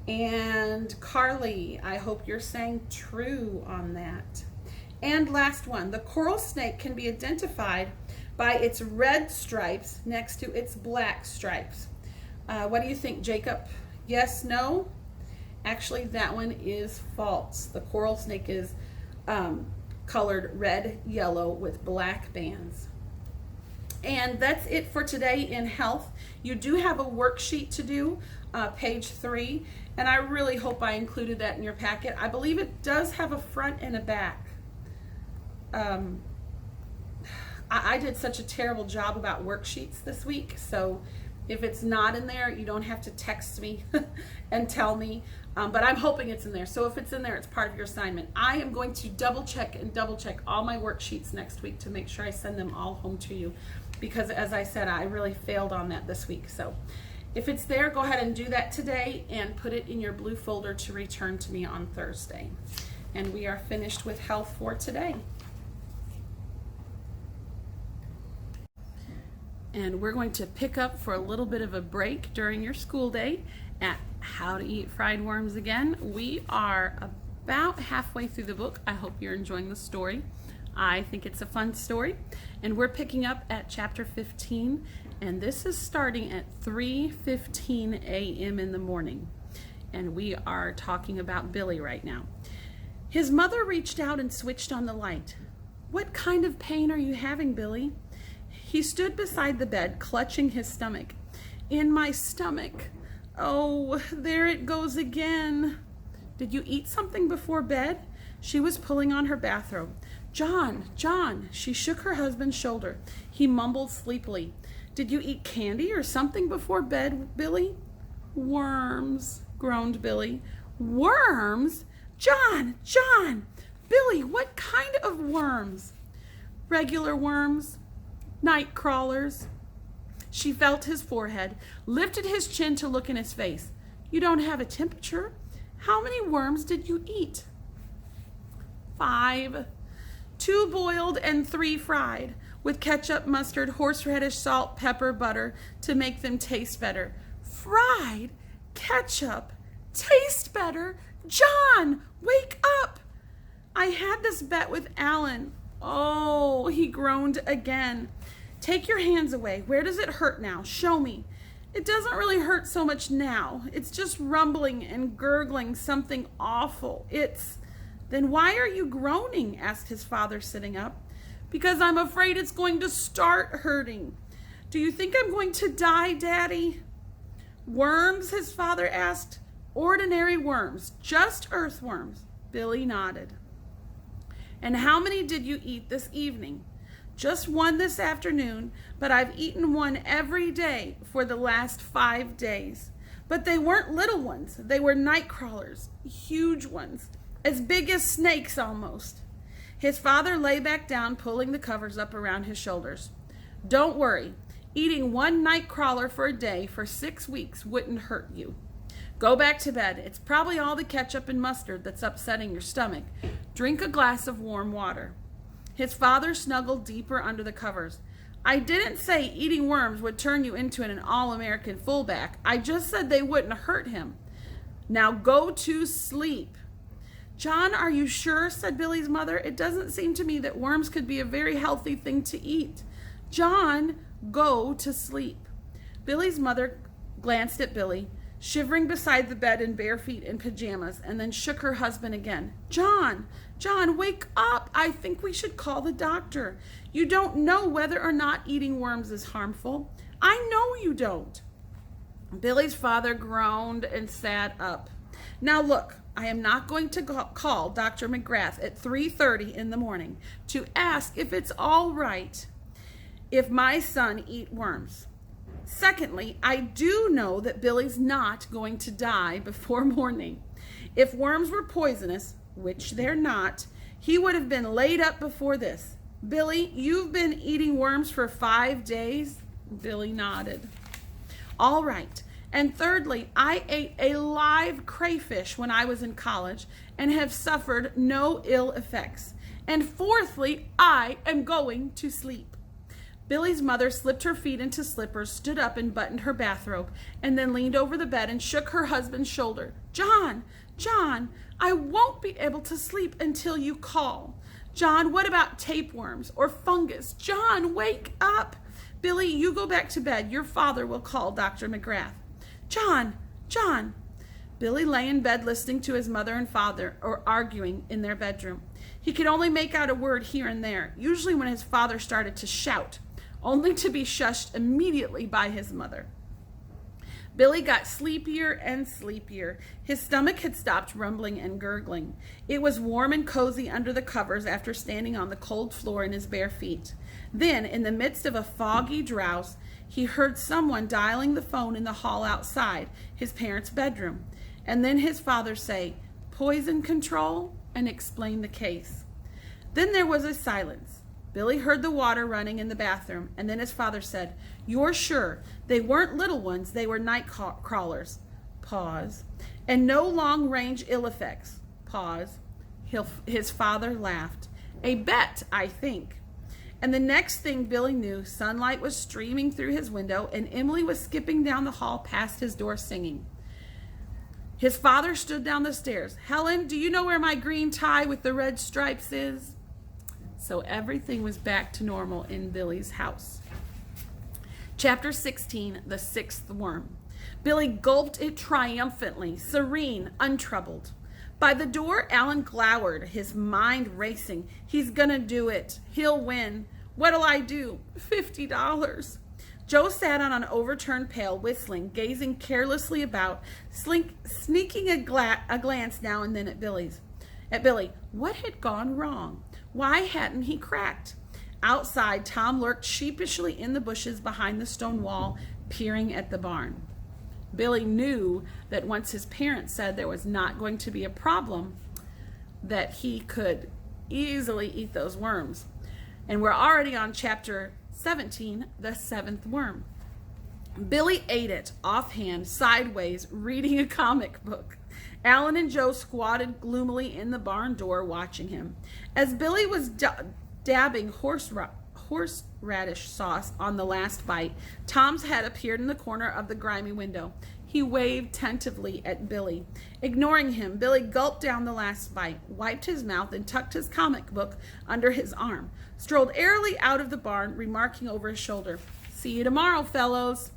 And Carly, I hope you're saying true on that. And last one, the coral snake can be identified by its red stripes next to its black stripes. What do you think, Jacob? Yes, no? Actually, that one is false. The coral snake is colored red, yellow with black bands. And that's it for today in health. You do have a worksheet to do, page 3, and I really hope I included that in your packet. I believe it does have a front and a back. I did such a terrible job about worksheets this week, so if it's not in there, you don't have to text me and tell me, but I'm hoping it's in there. So if it's in there, it's part of your assignment. I am going to double check all my worksheets next week to make sure I send them all home to you, because as I said, I really failed on that this week. So if it's there, go ahead and do that today and put it in your blue folder to return to me on Thursday. And we are finished with health for today. And we're going to pick up for a little bit of a break during your school day at How to Eat Fried Worms again. We are about halfway through the book. I hope you're enjoying the story. I think it's a fun story. And we're picking up at chapter 15, and this is starting at 3:15 a.m. in the morning. And we are talking about Billy right now. His mother reached out and switched on the light. "What kind of pain are you having, Billy?" He stood beside the bed, clutching his stomach. "In my stomach. Oh, there it goes again." "Did you eat something before bed?" She was pulling on her bathrobe. John. She shook her husband's shoulder. He mumbled sleepily. "Did you eat candy or something before bed, Billy?" "Worms," groaned Billy. "Worms? John! Billy, what kind of worms?" "Regular worms. Night crawlers." She felt his forehead, lifted his chin to look in his face. "You don't have a temperature. How many worms did you eat?" 5. 2 boiled and 3 fried, with ketchup, mustard, horseradish, salt, pepper, butter, to make them taste better. Fried? Ketchup? Taste better? John, wake up! "I had this bet with Alan." "Oh," he groaned again. "Take your hands away. Where does it hurt now? Show me." "It doesn't really hurt so much now. It's just rumbling and gurgling, something awful. "Then why are you groaning?" asked his father, sitting up. "Because I'm afraid it's going to start hurting." "Do you think I'm going to die, Daddy?" "Worms?" his father asked. "Ordinary worms, just earthworms." Billy nodded. "And how many did you eat this evening?" "Just 1 this afternoon, but I've eaten 1 every day for the last 5 days. But they weren't little ones. They were night crawlers, huge ones, as big as snakes almost." His father lay back down, pulling the covers up around his shoulders. "Don't worry. Eating 1 night crawler for a day for 6 weeks wouldn't hurt you. Go back to bed. It's probably all the ketchup and mustard that's upsetting your stomach. Drink a glass of warm water. His father snuggled deeper under the covers. I didn't say eating worms would turn you into an all-American fullback. I just said they wouldn't hurt him. Now go to sleep. John, are you sure? Said Billy's mother. It doesn't seem to me that worms could be a very healthy thing to eat. John, go to sleep. Billy's mother glanced at Billy, shivering beside the bed in bare feet and pajamas, and then shook her husband again. John, wake up. I think we should call the doctor. You don't know whether or not eating worms is harmful. I know you don't. Billy's father groaned and sat up. Now look, I am not going to call Dr. McGrath at 3:30 in the morning to ask if it's all right if my son eat worms. Secondly, I do know that Billy's not going to die before morning. If worms were poisonous, which they're not, he would have been laid up before this. Billy, you've been eating worms for 5 days? Billy nodded. All right. And thirdly, I ate a live crayfish when I was in college and have suffered no ill effects. And fourthly, I am going to sleep. Billy's mother slipped her feet into slippers, stood up and buttoned her bathrobe, and then leaned over the bed and shook her husband's shoulder. John, I won't be able to sleep until you call. John, what about tapeworms or fungus? John, wake up. Billy, you go back to bed. Your father will call Dr. McGrath. John. Billy lay in bed listening to his mother and father arguing in their bedroom. He could only make out a word here and there, usually when his father started to shout, only to be shushed immediately by his mother. Billy got sleepier and sleepier. His stomach had stopped rumbling and gurgling. It was warm and cozy under the covers after standing on the cold floor in his bare feet. Then, in the midst of a foggy drowse, he heard someone dialing the phone in the hall outside his parents' bedroom, and then his father say, "Poison control," and explain the case. Then there was a silence. Billy heard the water running in the bathroom, and then his father said, "You're sure they weren't little ones, they were night crawlers." Pause. "And no long-range ill effects." Pause. His father laughed. "A bet, I think." And the next thing Billy knew, sunlight was streaming through his window, and Emily was skipping down the hall past his door singing. His father stood down the stairs. "Helen, do you know where my green tie with the red stripes is?" So everything was back to normal in Billy's house. Chapter 16, The Sixth Worm. Billy gulped it triumphantly, serene, untroubled. By the door, Alan glowered, his mind racing. He's gonna do it. He'll win. What'll I do? $50. Joe sat on an overturned pail, whistling, gazing carelessly about, sneaking a glance now and then at Billy. What had gone wrong? Why hadn't he cracked? Outside, Tom lurked sheepishly in the bushes behind the stone wall, peering at the barn. Billy knew that once his parents said there was not going to be a problem, that he could easily eat those worms. And we're already on chapter 17, The Seventh Worm. Billy ate it, offhand, sideways, reading a comic book. Alan and Joe squatted gloomily in the barn door, watching him. As Billy was dabbing horseradish sauce on the last bite, Tom's head appeared in the corner of the grimy window. He waved tentatively at Billy. Ignoring him, Billy gulped down the last bite, wiped his mouth, and tucked his comic book under his arm, strolled airily out of the barn, remarking over his shoulder, "See you tomorrow, fellows."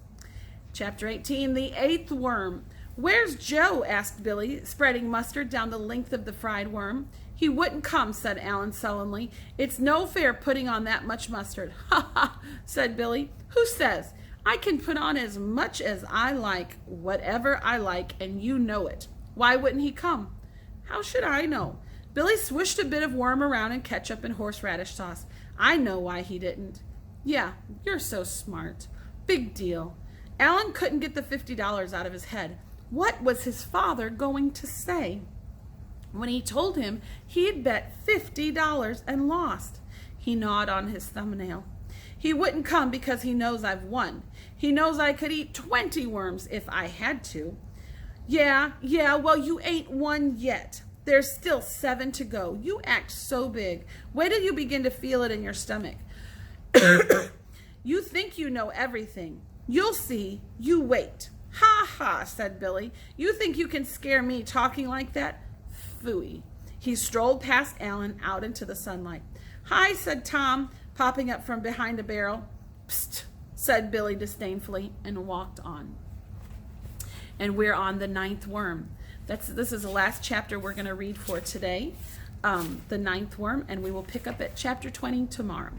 Chapter 18, The Eighth Worm. "Where's Joe?" asked Billy, spreading mustard down the length of the fried worm. "He wouldn't come," said Alan sullenly. "It's no fair putting on that much mustard." "Ha ha," said Billy. "Who says? I can put on as much as I like, whatever I like, and you know it. Why wouldn't he come?" "How should I know?" Billy swished a bit of worm around in ketchup and horseradish sauce. "I know why he didn't." "Yeah, you're so smart. Big deal." Alan couldn't get the $50 out of his head. What was his father going to say when he told him he'd bet $50 and lost? He gnawed on his thumbnail. "He wouldn't come because he knows I've won. He knows I could eat 20 worms if I had to." Yeah, well, you ain't won yet. There's still 7 to go. You act so big. Wait till you begin to feel it in your stomach. You think you know everything. You'll see. You wait. Ha ha, said Billy. You think you can scare me talking like that? Phooey. He strolled past Alan out into the sunlight. Hi, said Tom, popping up from behind a barrel. Psst, said Billy disdainfully, and walked on. And we're on the 9th worm. This is the last chapter we're going to read for today, the 9th worm, and we will pick up at chapter 20 tomorrow.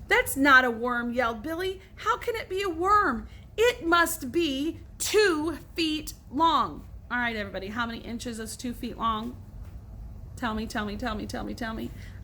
That's not a worm, yelled Billy. How can it be a worm? It must be 2 feet long. All right, everybody, how many inches is 2 feet long? Tell me.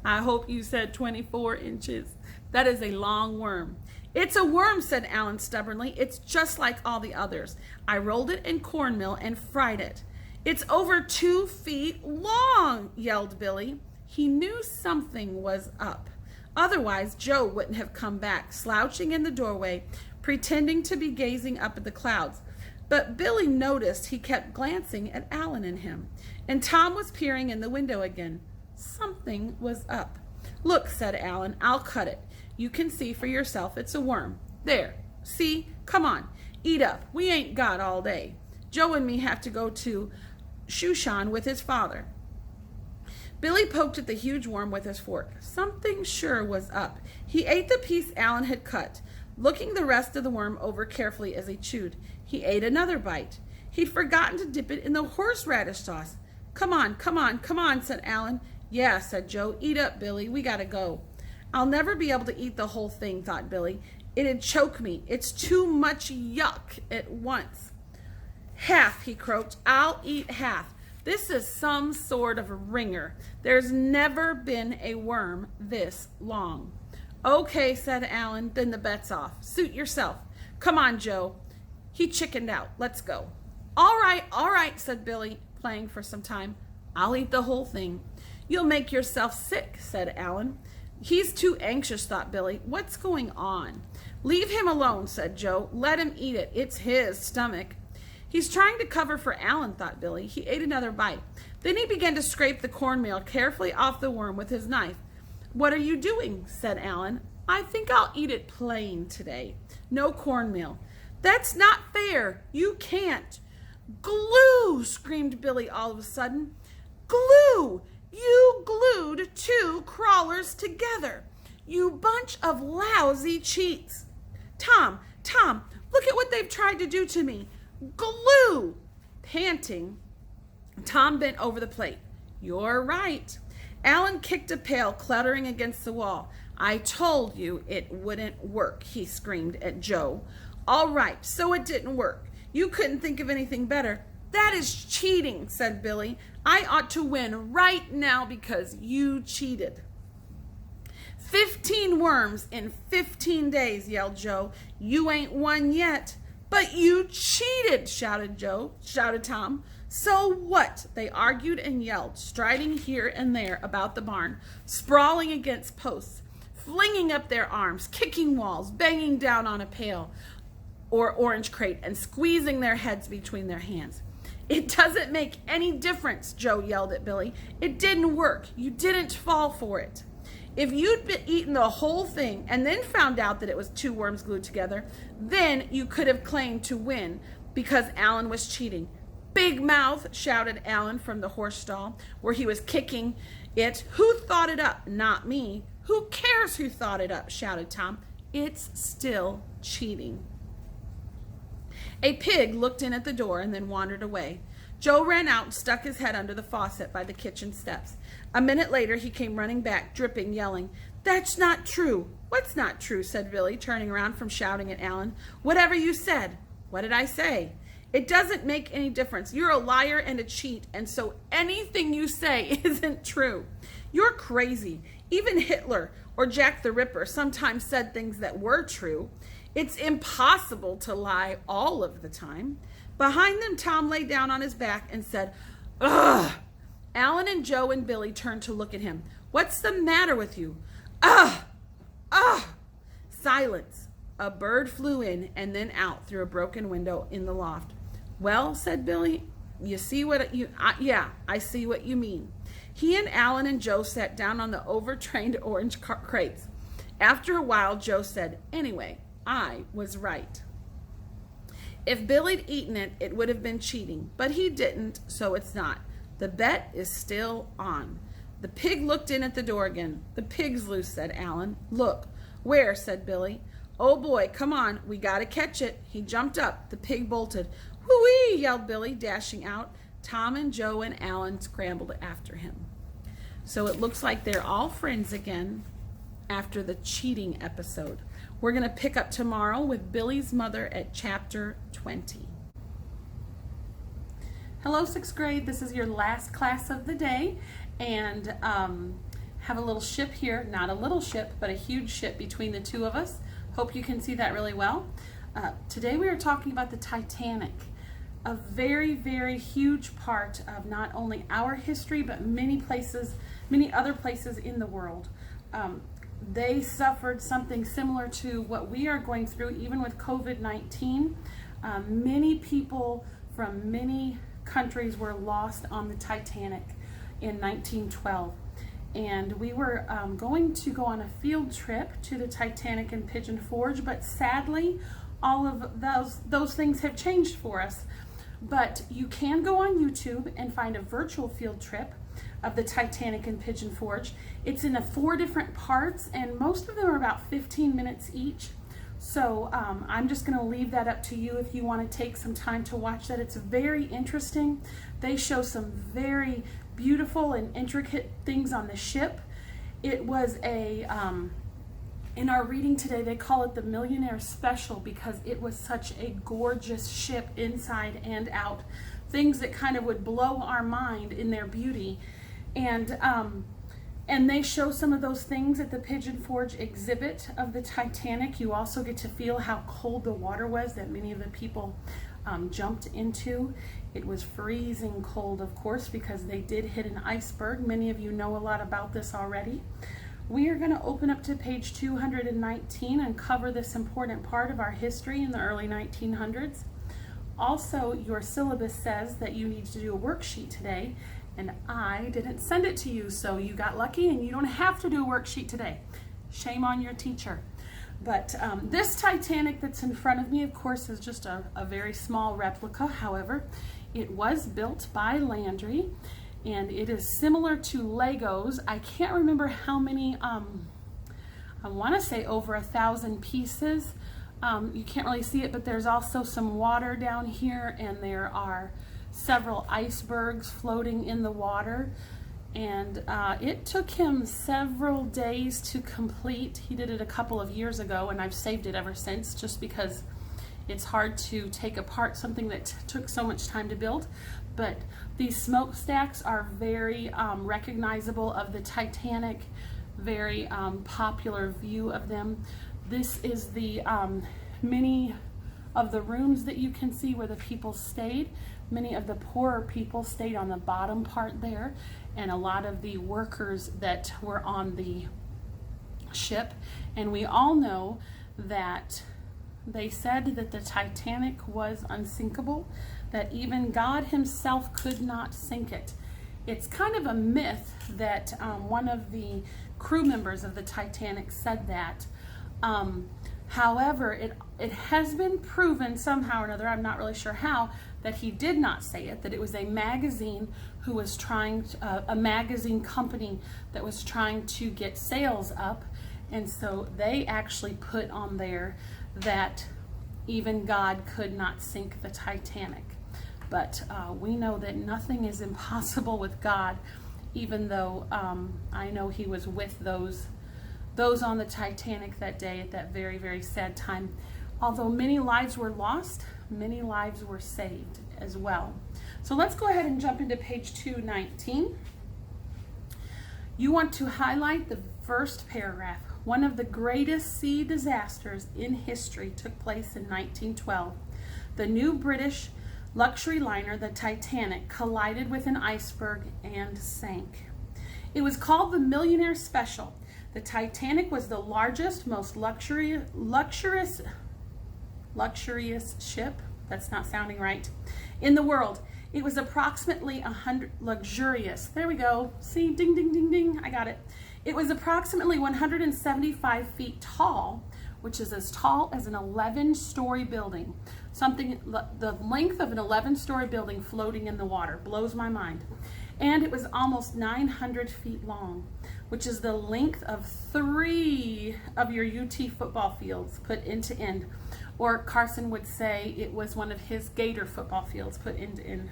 I hope you said 24 inches. That is a long worm. It's a worm, said Alan stubbornly. It's just like all the others. I rolled it in cornmeal and fried it. It's over 2 feet long, yelled Billy. He knew something was up. Otherwise, Joe wouldn't have come back, slouching in the doorway, pretending to be gazing up at the clouds. But Billy noticed he kept glancing at Alan and him, and Tom was peering in the window again. Something was up. Look, said Alan, I'll cut it. You can see for yourself it's a worm. There, see? Come on, eat up. We ain't got all day. Joe and me have to go to Shushan with his father. Billy poked at the huge worm with his fork. Something sure was up. He ate the piece Alan had cut, looking the rest of the worm over carefully as he chewed. He ate another bite. He'd forgotten to dip it in the horseradish sauce. Come on, said Alan. Yeah, said Joe. Eat up, Billy. We gotta go. I'll never be able to eat the whole thing, thought Billy. It'd choke me. It's too much yuck at once. Half, he croaked. I'll eat half. This is some sort of a ringer. There's never been a worm this long. Okay, said Alan, then the bet's off. Suit yourself. Come on, Joe. He chickened out. Let's go. All right, said Billy, playing for some time. I'll eat the whole thing. You'll make yourself sick, said Alan. He's too anxious, thought Billy. What's going on? Leave him alone, said Joe. Let him eat it. It's his stomach. He's trying to cover for Alan, thought Billy. He ate another bite. Then he began to scrape the cornmeal carefully off the worm with his knife. What are you doing? Said Alan. I think I'll eat it plain today. No cornmeal. That's not fair. You can't. Glue, screamed Billy all of a sudden. Glue! You glued 2 crawlers together. You bunch of lousy cheats. Tom, look at what they've tried to do to me. Glue! Panting, Tom bent over the plate. You're right. Alan kicked a pail cluttering against the wall. I told you it wouldn't work, he screamed at Joe. All right, so it didn't work. You couldn't think of anything better. That is cheating, said Billy. I ought to win right now because you cheated. 15 worms in 15 days, yelled Joe. You ain't won yet. But you cheated, shouted Tom. So what? They argued and yelled, striding here and there about the barn, sprawling against posts, flinging up their arms, kicking walls, banging down on a pail or orange crate, and squeezing their heads between their hands. It doesn't make any difference, Joe yelled at Billy. It didn't work. You didn't fall for it. If you'd been eaten the whole thing and then found out that it was 2 worms glued together, then you could have claimed to win because Alan was cheating. Big mouth, shouted Alan from the horse stall where he was kicking it. Who thought it up? Not me. Who cares who thought it up? Shouted Tom. It's still cheating. A pig looked in at the door and then wandered away. Joe ran out and stuck his head under the faucet by the kitchen steps. A minute later, he came running back, dripping, yelling, That's not true. What's not true? Said Billy, turning around from shouting at Alan. Whatever you said. What did I say? It doesn't make any difference. You're a liar and a cheat, and so anything you say isn't true. You're crazy. Even Hitler or Jack the Ripper sometimes said things that were true. It's impossible to lie all of the time. Behind them, Tom lay down on his back and said, Ugh! Alan and Joe and Billy turned to look at him. What's the matter with you? Ugh! Ugh! Silence. A bird flew in and then out through a broken window in the loft. Well, said Billy, You see what yeah, I see what you mean. He and Alan and Joe sat down on the overtrained orange crates. After a while, Joe said, "Anyway, I was right. If Billy'd eaten it, it would have been cheating, but he didn't, so it's not. The bet is still on." The pig looked in at the door again. "The pig's loose," said Alan. "Look." "Where?" said Billy. "Oh boy, come on, we gotta catch it." He jumped up. The pig bolted. "Whoo-wee!" yelled Billy, dashing out. Tom and Joe and Alan scrambled after him. So it looks like they're all friends again after the cheating episode. We're going to pick up tomorrow with Billy's mother at chapter 20. Hello, 6th grade. This is your last class of the day, and have a little ship here. Not a little ship, but a huge ship between the two of us. Hope you can see that really well. Today we are talking about the Titanic, a very, very huge part of not only our history, but many other places in the world. They suffered something similar to what we are going through, even with COVID-19. Many people from many countries were lost on the Titanic in 1912. And we were going to go on a field trip to the Titanic and Pigeon Forge, but sadly, all of those things have changed for us. But you can go on YouTube and find a virtual field trip of the Titanic and Pigeon Forge. It's in 4 different parts, and most of them are about 15 minutes each. So I'm just going to leave that up to you if you want to take some time to watch that. It's very interesting. They show some very beautiful and intricate things on the ship. It was in our reading today, they call it the Millionaire Special because it was such a gorgeous ship inside and out. Things that kind of would blow our mind in their beauty. And they show some of those things at the Pigeon Forge exhibit of the Titanic. You also get to feel how cold the water was that many of the people jumped into. It was freezing cold, of course, because they did hit an iceberg. Many of you know a lot about this already. We are going to open up to page 219 and cover this important part of our history in the early 1900s. Also, your syllabus says that you need to do a worksheet today, and I didn't send it to you, so you got lucky and you don't have to do a worksheet today. Shame on your teacher. But this Titanic that's in front of me, of course, is just a very small replica. However, it was built by Landry, and it is similar to Legos. I can't remember how many, I want to say over 1,000 pieces. You can't really see it, but there's also some water down here, and there are several icebergs floating in the water. And it took him several days to complete. He did it a couple of years ago, and I've saved it ever since, just because it's hard to take apart something that took so much time to build. But these smokestacks are very recognizable of the Titanic, very popular view of them. This is the many of the rooms that you can see where the people stayed. Many of the poorer people stayed on the bottom part there, and a lot of the workers that were on the ship. And we all know that they said that the Titanic was unsinkable, that even God himself could not sink it. It's kind of a myth that one of the crew members of the Titanic said that. However, it has been proven somehow or another, I'm not really sure how, that he did not say it, that it was a magazine who was trying, a magazine company that was trying to get sales up, and so they actually put on there that even God could not sink the Titanic. But we know that nothing is impossible with God, even though I know he was with those on the Titanic that day at that very, very sad time. Although many lives were lost, many lives were saved as well. So let's go ahead and jump into page 219. You want to highlight the first paragraph. One of the greatest sea disasters in history took place in 1912. The new British luxury liner, the Titanic, collided with an iceberg and sank. It was called the Millionaire Special. The Titanic was the largest, most luxurious ship, that's not sounding right, in the world. It was approximately 100, luxurious. There we go. See, ding, ding, ding, ding. I got it. It was approximately 175 feet tall, which is as tall as an 11-story building. Something, the length of an 11-story building floating in the water. Blows my mind. And it was almost 900 feet long, which is the length of 3 of your UT football fields put end to end. Or Carson would say it was one of his Gator football fields put end to end.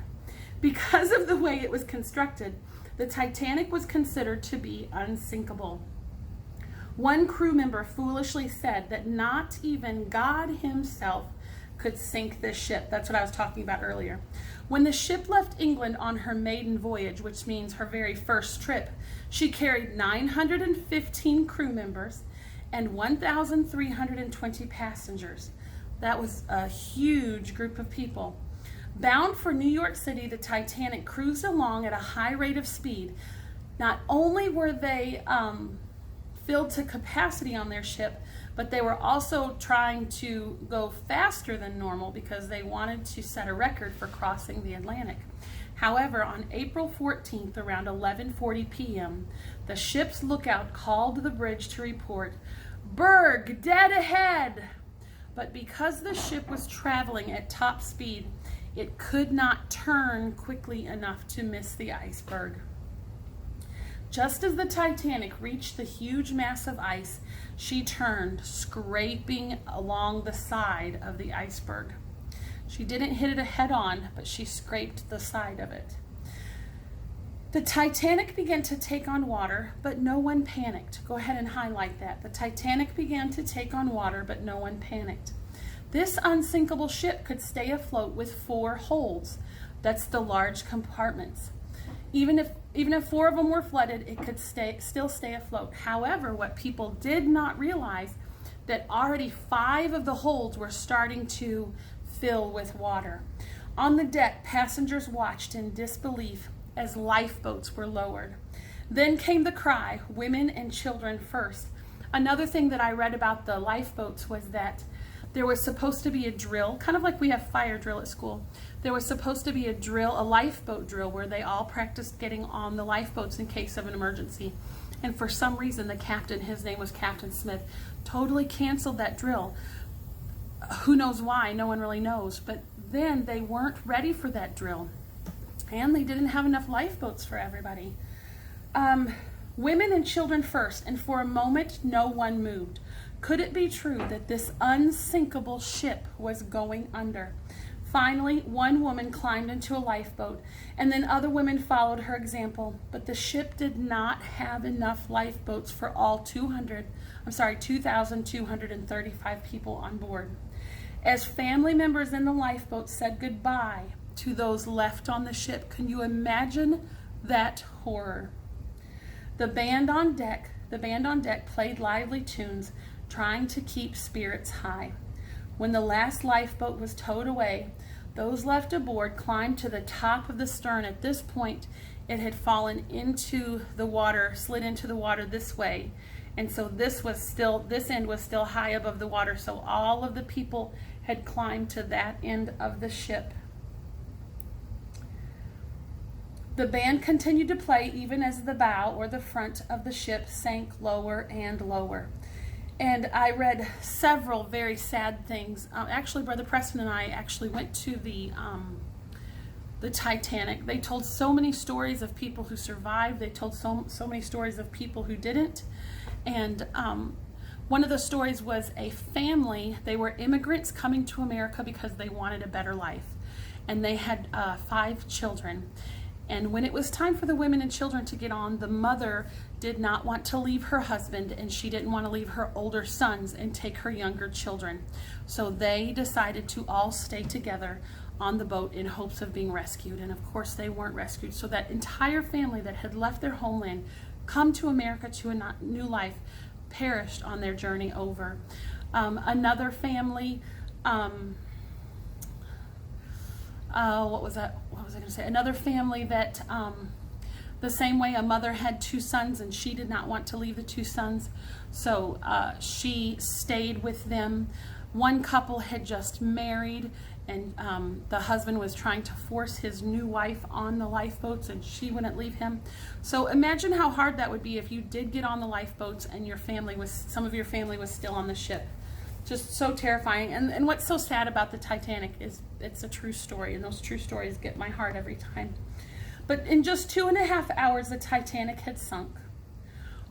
Because of the way it was constructed, the Titanic was considered to be unsinkable. One crew member foolishly said that not even God himself could sink this ship. That's what I was talking about earlier. When the ship left England on her maiden voyage, which means her very first trip, she carried 915 crew members and 1,320 passengers. That was a huge group of people. Bound for New York City, the Titanic cruised along at a high rate of speed. Not only were they filled to capacity on their ship, but they were also trying to go faster than normal because they wanted to set a record for crossing the Atlantic. However, on April 14th, around 11:40 p.m., the ship's lookout called the bridge to report, "Berg, dead ahead!" But because the ship was traveling at top speed, it could not turn quickly enough to miss the iceberg. Just as the Titanic reached the huge mass of ice, she turned, scraping along the side of the iceberg. She didn't hit it head on, but she scraped the side of it. The Titanic began to take on water, but no one panicked. Go ahead and highlight that. The Titanic began to take on water, but no one panicked. This unsinkable ship could stay afloat with 4 holds. That's the large compartments. Even if 4 of them were flooded, it could still stay afloat. However, what people did not realize that already 5 of the holds were starting to fill with water. On the deck, passengers watched in disbelief as lifeboats were lowered. Then came the cry, "Women and children first." Another thing that I read about the lifeboats was that there was supposed to be a drill, kind of like we have fire drill at school. There was supposed to be a drill, a lifeboat drill, where they all practiced getting on the lifeboats in case of an emergency. And for some reason, the captain, his name was Captain Smith, totally canceled that drill. Who knows why? No one really knows. But then they weren't ready for that drill. And they didn't have enough lifeboats for everybody. Women and children first, and for a moment, no one moved. Could it be true that this unsinkable ship was going under? Finally, one woman climbed into a lifeboat, and then other women followed her example. But the ship did not have enough lifeboats for all 2,235 people on board. As family members in the lifeboat said goodbye to those left on the ship, can you imagine that horror? The band on deck played lively tunes, trying to keep spirits high. When the last lifeboat was towed away, those left aboard climbed to the top of the stern. At this point, it had fallen into the water, slid into the water this way. And so this end was still high above the water. So all of the people had climbed to that end of the ship. The band continued to play even as the bow or the front of the ship sank lower and lower. And I read several very sad things. Actually, Brother Preston and I actually went to the Titanic. They told so many stories of people who survived. They told so many stories of people who didn't. And one of the stories was a family. They were immigrants coming to America because they wanted a better life. And they had 5 children. And when it was time for the women and children to get on, the mother did not want to leave her husband, and she didn't want to leave her older sons and take her younger children. So they decided to all stay together on the boat in hopes of being rescued. And of course they weren't rescued. So that entire family that had left their homeland, come to America to a new life, perished on their journey over. Another family, what was I going to say? Another family that the same way a mother had 2 sons and she did not want to leave the 2 sons, so she stayed with them. One couple had just married and the husband was trying to force his new wife on the lifeboats, and she wouldn't leave him. So imagine how hard that would be if you did get on the lifeboats and some of your family was still on the ship. Just so terrifying. And what's so sad about the Titanic is it's a true story, and those true stories get my heart every time. But in just 2.5 hours, the Titanic had sunk.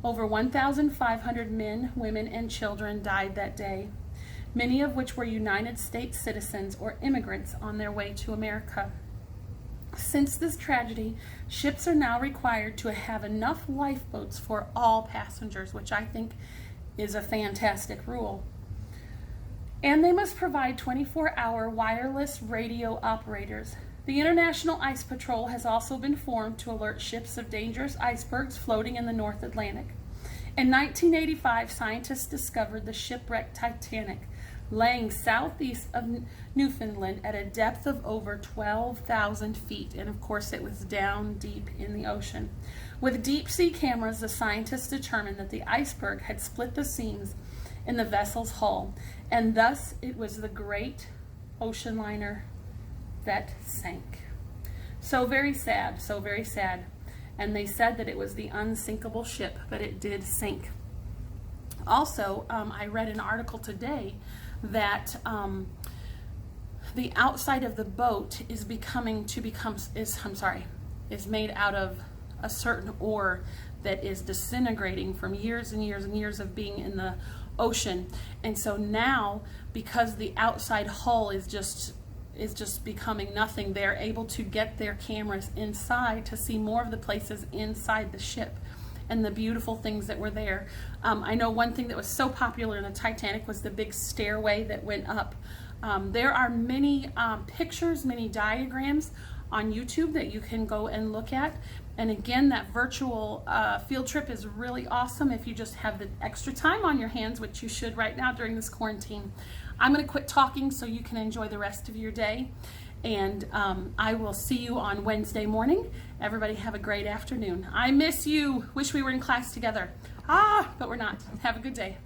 Over 1,500 men, women, and children died that day, many of which were United States citizens or immigrants on their way to America. Since this tragedy, ships are now required to have enough lifeboats for all passengers, which I think is a fantastic rule. And they must provide 24-hour wireless radio operators. The International Ice Patrol has also been formed to alert ships of dangerous icebergs floating in the North Atlantic. In 1985, scientists discovered the shipwrecked Titanic, laying southeast of Newfoundland at a depth of over 12,000 feet. And of course, it was down deep in the ocean. With deep-sea cameras, the scientists determined that the iceberg had split the seams in the vessel's hull, and thus it was the great ocean liner that sank. So very sad, so very sad. And they said that it was the unsinkable ship, but it did sink. Also, I read an article today that the outside of the boat is made out of a certain ore that is disintegrating from years and years and years of being in the ocean. And so now, because the outside hull is just becoming nothing, they're able to get their cameras inside to see more of the places inside the ship and the beautiful things that were there. I know one thing that was so popular in the Titanic was the big stairway that went up. There are many pictures, many diagrams on YouTube that you can go and look at. And again, that virtual field trip is really awesome if you just have the extra time on your hands, which you should right now during this quarantine. I'm going to quit talking so you can enjoy the rest of your day. And I will see you on Wednesday morning. Everybody have a great afternoon. I miss you. Wish we were in class together. But we're not. Have a good day.